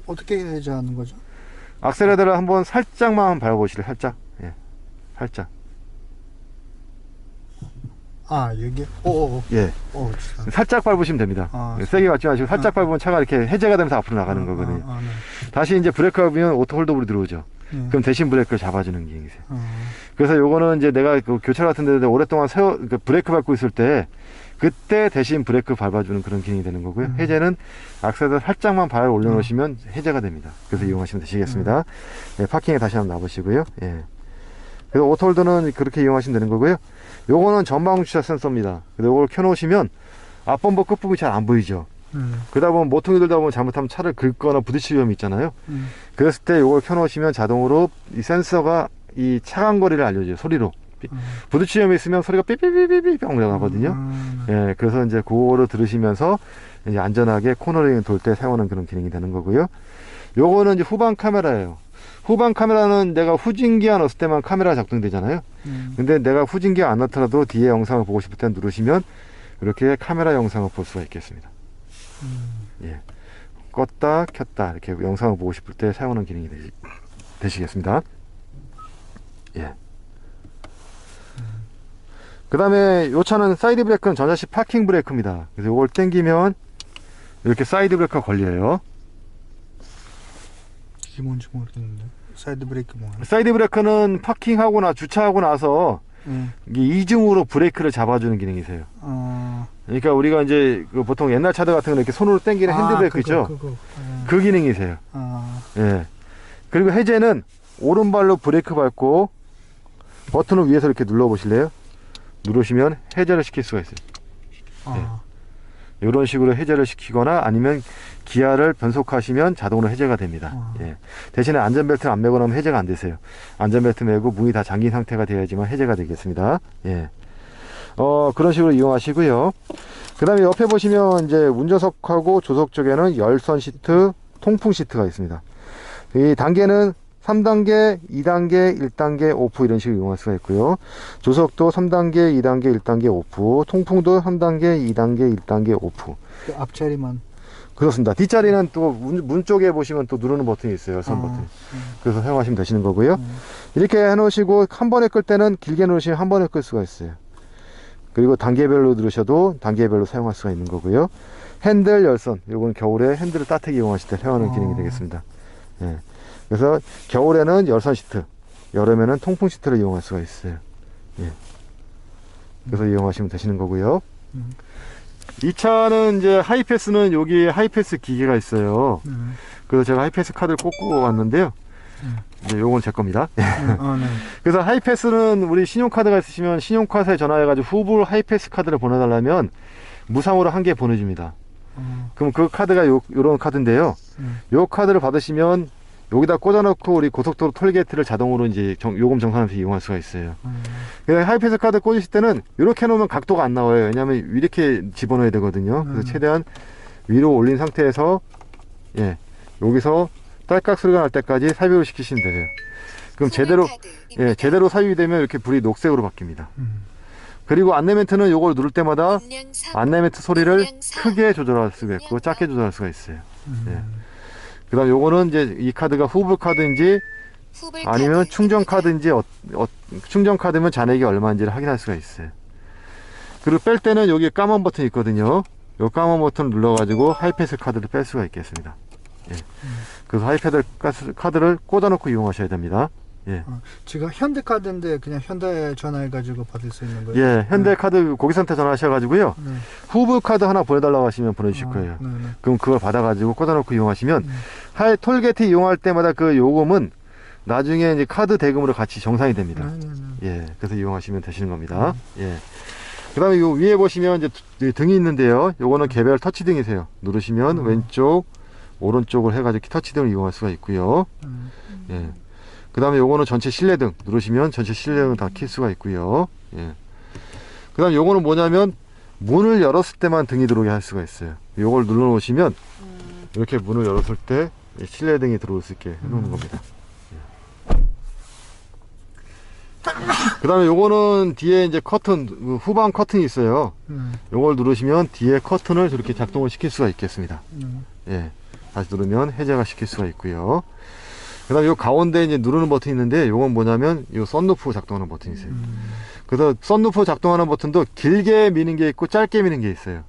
어떻게 해제하는 거죠? 악셀에다를 한번 살짝만 밟아보실래요? 살짝. 예. 살짝. 아, 여기? 오, 예. 오, 진짜. 살짝 밟으시면 됩니다. 아, 세게 밟지 마시고 살짝 밟으면 차가 이렇게 해제가 되면서 앞으로 나가는 거거든요. 네. 다시 이제 브레이크 밟으면 오토 홀더블이 들어오죠. 네. 그럼 대신 브레이크를 잡아주는 기능이세요. 그래서 요거는 이제 내가 그 교차로 같은 데 오랫동안 그러니까 브레이크 밟고 있을 때 그때 대신 브레이크 밟아주는 그런 기능이 되는 거고요. 해제는 악셀에다 살짝만 발 올려놓으시면 해제가 됩니다. 그래서 이용하시면 되시겠습니다. 예, 파킹에 다시 한번 놔보시고요. 예. 그래서 오토홀더는 그렇게 이용하시면 되는 거고요. 요거는 전방 주차 센서입니다. 그래서 요걸 켜놓으시면 앞범버 끝부분이 잘 안 보이죠. 그러다 보면 모퉁이 들다 보면 잘못하면 차를 긁거나 부딪힐 위험이 있잖아요. 그랬을 때 요걸 켜놓으시면 자동으로 이 센서가 이 차간 거리를 알려줘요. 소리로. 부딪힐 위험이 있으면 소리가 삐삐삐삐삐 뿅 나가거든요. 예, 그래서 이제 그거를 들으시면서 이제 안전하게 코너링 돌 때 사용하는 그런 기능이 되는 거고요. 요거는 이제 후방 카메라예요. 후방 카메라는 내가 후진기어 넣었을 때만 카메라가 작동되잖아요. 근데 내가 후진기어 안 넣더라도 뒤에 영상을 보고 싶을 때 누르시면 이렇게 카메라 영상을 볼 수가 있겠습니다. 예. 껐다 켰다 이렇게 영상을 보고 싶을 때 사용하는 기능이 되시겠습니다. 예. 그 다음에 요 차는 사이드 브레이크는 전자식 파킹 브레이크입니다. 그래서 이걸 당기면 이렇게 사이드 브레이크가 걸려요. 이게 뭔지 모르겠는데. 사이드 브레이크 뭐야? 사이드 브레이크는 파킹하거나 주차하고 나서 이게 이중으로 브레이크를 잡아주는 기능이세요. 그러니까 우리가 이제 그 보통 옛날 차들 같은 거 이렇게 손으로 당기는 핸드브레이크 있죠? 그 기능이세요. 예. 그리고 해제는 오른발로 브레이크 밟고 버튼을 위에서 이렇게 눌러 보실래요? 누르시면 해제를 시킬 수가 있어요. 이런 식으로 해제를 시키거나 아니면 기아를 변속하시면 자동으로 해제가 됩니다. 예. 대신에 안전벨트를 안 매고 나면 해제가 안 되세요. 안전벨트 매고 문이 다 잠긴 상태가 되어야지만 해제가 되겠습니다. 예. 그런 식으로 이용하시고요. 그 다음에 옆에 보시면 이제 운전석하고 조석 쪽에는 열선 시트, 통풍 시트가 있습니다. 이 단계는 3단계, 2단계, 1단계, 오프 이런 식으로 이용할 수가 있고요. 조석도 3단계, 2단계, 1단계, 오프. 통풍도 3단계, 2단계, 1단계, 오프. 그 앞자리만. 그렇습니다. 뒷자리는 또 문 쪽에 보시면 또 누르는 버튼이 있어요. 열선 버튼. 그래서 사용하시면 되시는 거고요. 이렇게 해놓으시고 한 번에 끌 때는 길게 누르시면 한 번에 끌 수가 있어요. 그리고 단계별로 누르셔도 단계별로 사용할 수가 있는 거고요. 핸들 열선, 요건 겨울에 핸들을 따뜻하게 이용하실 때 사용하는 기능이 되겠습니다. 예. 그래서 겨울에는 열선 시트, 여름에는 통풍 시트를 이용할 수가 있어요. 예. 그래서 이용하시면 되시는 거고요. 이 차는 이제 하이패스는 여기 하이패스 기계가 있어요. 그래서 제가 하이패스 카드를 꽂고 왔는데요. 이제 요건 제 겁니다. 네. 그래서 하이패스는 우리 신용카드가 있으시면 신용카드에 전화해가지고 후불 하이패스 카드를 보내달라면 무상으로 한 개 보내줍니다. 그럼 그 카드가 요런 카드인데요. 요 카드를 받으시면 여기다 꽂아놓고 우리 고속도로 톨게이트를 자동으로 이제 요금 정산하면서 이용할 수가 있어요. 하이패스 카드 꽂으실 때는 이렇게 해놓으면 각도가 안 나와요. 왜냐하면 이렇게 집어넣어야 되거든요. 그래서 최대한 위로 올린 상태에서 예, 여기서 딸깍 소리가 날 때까지 삽입을 시키시면 되세요. 그럼 제대로 삽입이 되면 이렇게 불이 녹색으로 바뀝니다. 그리고 안내 멘트는 요걸 누를 때마다 안내 멘트 소리를 크게 조절할 수가 있고 작게 조절할 수가 있어요. 예. 그 다음 요거는 이제 이 카드가 후불 카드인지 아니면 충전 카드인지 충전 카드면 잔액이 얼마인지를 확인할 수가 있어요. 그리고 뺄 때는 여기 까만 버튼이 있거든요. 요 까만 버튼을 눌러 가지고 하이패스 카드를 뺄 수가 있겠습니다. 예. 그래서 하이패스 카드를 꽂아 놓고 이용하셔야 됩니다. 예. 지금 현대카드인데 그냥 현대에 전화해가지고 받을 수 있는 거예요? 예, 현대카드 고객센터 전화하셔가지고요. 후불 카드 하나 보내달라고 하시면 보내주실 거예요. 그럼 그걸 받아가지고 꽂아놓고 이용하시면 톨게이트 이용할 때마다 그 요금은 나중에 이제 카드 대금으로 같이 정산이 됩니다. 예, 그래서 이용하시면 되시는 겁니다. 예. 그 다음에 요 위에 보시면 이제 등이 있는데요. 요거는 개별 터치등이세요. 누르시면 왼쪽, 오른쪽을 해가지고 터치등을 이용할 수가 있고요. 예. 그 다음에 요거는 전체 실내등 누르시면 전체 실내등 다 켤 수가 있고요. 예. 그 다음에 요거는 뭐냐면 문을 열었을 때만 등이 들어오게 할 수가 있어요. 요걸 눌러 놓으시면 이렇게 문을 열었을 때 실내등이 들어올 수 있게 해 놓는 겁니다. 예. 그 다음에 요거는 뒤에 이제 커튼, 후방 커튼이 있어요. 요걸 누르시면 뒤에 커튼을 저렇게 작동을 시킬 수가 있겠습니다. 예. 다시 누르면 해제가 시킬 수가 있고요. 그 다음에 요 가운데 이제 누르는 버튼이 있는데 요건 뭐냐면 요 썬루프 작동하는 버튼이 있어요. 그래서 썬루프 작동하는 버튼도 길게 미는 게 있고 짧게 미는 게 있어요.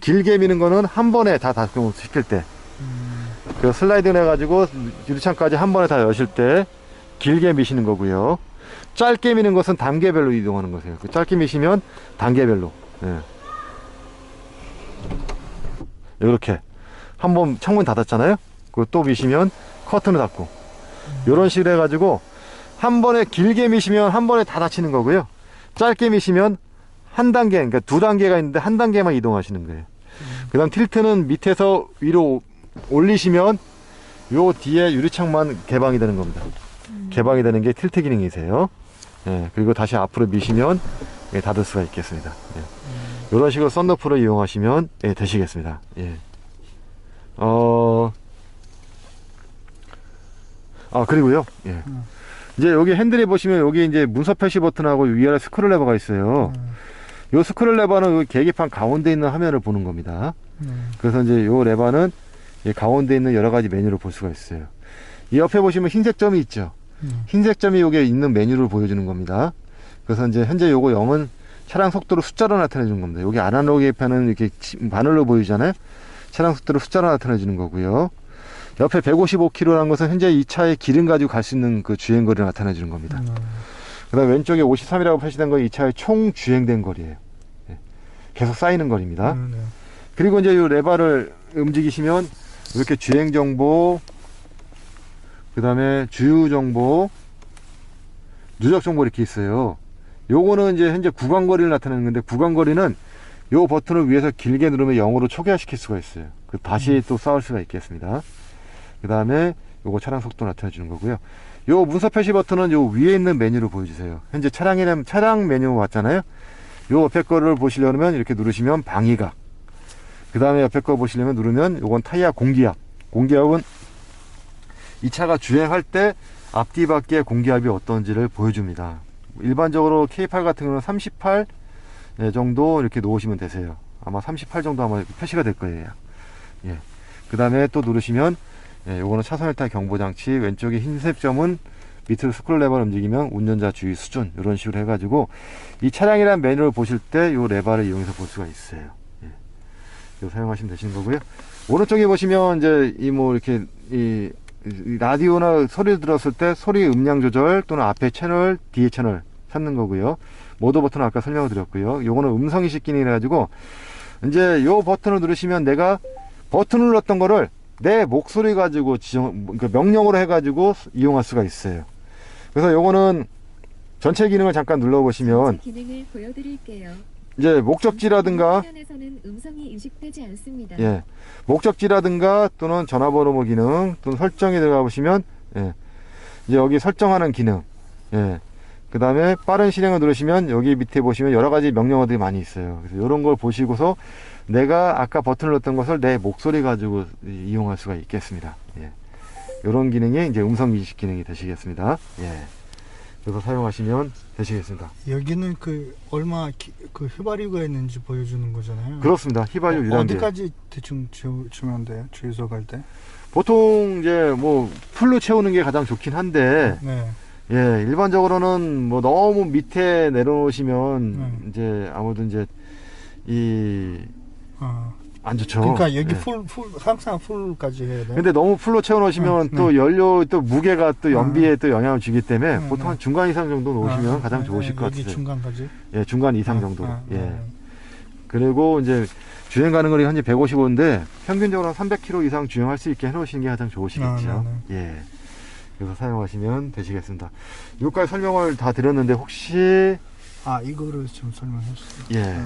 길게 미는 거는 한 번에 다 작동을 시킬 때. 그 슬라이딩 해가지고 유리창까지 한 번에 다 여실 때 길게 미시는 거고요. 짧게 미는 것은 단계별로 이동하는 거세요. 그 짧게 미시면 단계별로. 예. 이렇게 한 번 창문 닫았잖아요. 그리고 또 미시면 커튼을 닫고. 이런 식으로 해가지고 한 번에 길게 미시면 한 번에 다 닫히는 거고요. 짧게 미시면 한 단계, 그러니까 두 단계가 있는데 한 단계만 이동하시는 거예요. 그 다음 틸트는 밑에서 위로 올리시면 요 뒤에 유리창만 개방이 되는 겁니다. 개방이 되는 게 틸트 기능이세요. 예, 그리고 다시 앞으로 미시면 예, 닫을 수가 있겠습니다. 예. 이런 식으로 썬루프를 이용하시면 예, 되시겠습니다. 예. 그리고요. 예. 이제 여기 핸들에 보시면 여기 이제 문서 표시 버튼하고 위아래 스크롤 레버가 있어요. 요 스크롤 레버는 여기 계기판 가운데 있는 화면을 보는 겁니다. 그래서 이제 요 레버는 이 가운데 있는 여러 가지 메뉴를 볼 수가 있어요. 이 옆에 보시면 흰색 점이 있죠. 흰색 점이 여기에 있는 메뉴를 보여주는 겁니다. 그래서 이제 현재 요거 0은 차량 속도를 숫자로 나타내 주는 겁니다. 여기 아날로그 계기판은 이렇게 바늘로 보이잖아요. 차량 속도를 숫자로 나타내 주는 거고요. 옆에 155km라는 것은 현재 이 차의 기름 가지고 갈 수 있는 그 주행거리를 나타내 주는 겁니다. 그 다음 왼쪽에 53이라고 표시된 건 이 차의 총 주행된 거리예요. 예. 계속 쌓이는 거리입니다. 그리고 이제 이 레버를 움직이시면 이렇게 주행 정보, 그 다음에 주유 정보, 누적 정보 이렇게 있어요. 요거는 이제 현재 구간거리를 나타내는 건데, 구간거리는 요 버튼을 위에서 길게 누르면 0으로 초기화시킬 수가 있어요. 그 다시 또 쌓을 수가 있겠습니다. 그 다음에 요거 차량 속도 나타내 주는 거고요. 요 문서 표시 버튼은 요 위에 있는 메뉴를 보여주세요. 현재 차량 메뉴 왔잖아요. 요 옆에 거를 보시려면 이렇게 누르시면 방위각. 그 다음에 옆에 거 보시려면 누르면 요건 타이어 공기압. 공기압은 이 차가 주행할 때 앞뒤 바퀴의 공기압이 어떤지를 보여줍니다. 일반적으로 K8 같은 경우는 38 정도 이렇게 놓으시면 되세요. 아마 38 정도 아마 표시가 될 거예요. 예. 그 다음에 또 누르시면 예, 요거는 차선 일탈 경보 장치, 왼쪽에 흰색 점은 밑으로 스크롤 레버를 움직이면 운전자 주의 수준, 이런 식으로 해가지고 이 차량이라는 메뉴를 보실 때 요 레버를 이용해서 볼 수가 있어요. 예. 이거 사용하시면 되시는 거고요. 오른쪽에 보시면 이제 이 뭐 이렇게 이 라디오나 소리 들었을 때 소리 음량 조절 또는 앞에 채널, 뒤에 채널 찾는 거고요. 모드 버튼은 아까 설명을 드렸고요. 요거는 음성인식 기능이라 가지고 이제 요 버튼을 누르시면 내가 버튼을 눌렀던 거를 내 목소리 가지고 그러니까 명령으로 해가지고 이용할 수가 있어요. 그래서 요거는 전체 기능을 잠깐 눌러보시면 기능을 보여드릴게요. 이제 목적지라든가 화면에서는 음성이 인식되지 않습니다. 예, 목적지라든가 또는 전화번호 기능 또는 설정에 들어가 보시면 예, 이제 여기 설정하는 기능, 예, 그 다음에 빠른 실행을 누르시면 여기 밑에 보시면 여러 가지 명령어들이 많이 있어요. 그래서 이런 걸 보시고서 내가 아까 버튼을 눌렀던 것을 내 목소리 가지고 이용할 수가 있겠습니다. 예. 이런 기능이 이제 음성 인식 기능이 되시겠습니다. 예. 그래서 사용하시면 되시겠습니다. 여기는 그 얼마 그 휘발유가 있는지 보여주는 거잖아요. 그렇습니다. 휘발유 유량계. 어디까지 대충 주면 돼요? 주유소 갈 때? 보통 이제 뭐 풀로 채우는 게 가장 좋긴 한데, 네. 예, 일반적으로는 뭐 너무 밑에 내려놓으시면 이제 아무래도 이제 안 좋죠. 그러니까 여기 예. 풀 항상 풀까지 해야 돼. 근데 너무 풀로 채워놓으시면 또 연료 또 무게가 또 연비에 또 영향을 주기 때문에 보통 한 중간 이상 정도 놓으시면 가장 좋으실 것 여기 같아요. 중간까지? 예, 중간 이상 정도. 예. 그리고 이제 주행 가는 거리 현재 155인데 평균적으로 한 300km 이상 주행할 수 있게 해놓으시는 게 가장 좋으시겠죠. 예. 그래서 사용하시면 되시겠습니다. 여기까지 설명을 다 드렸는데 혹시 이거를 좀 설명해 주세요. 예.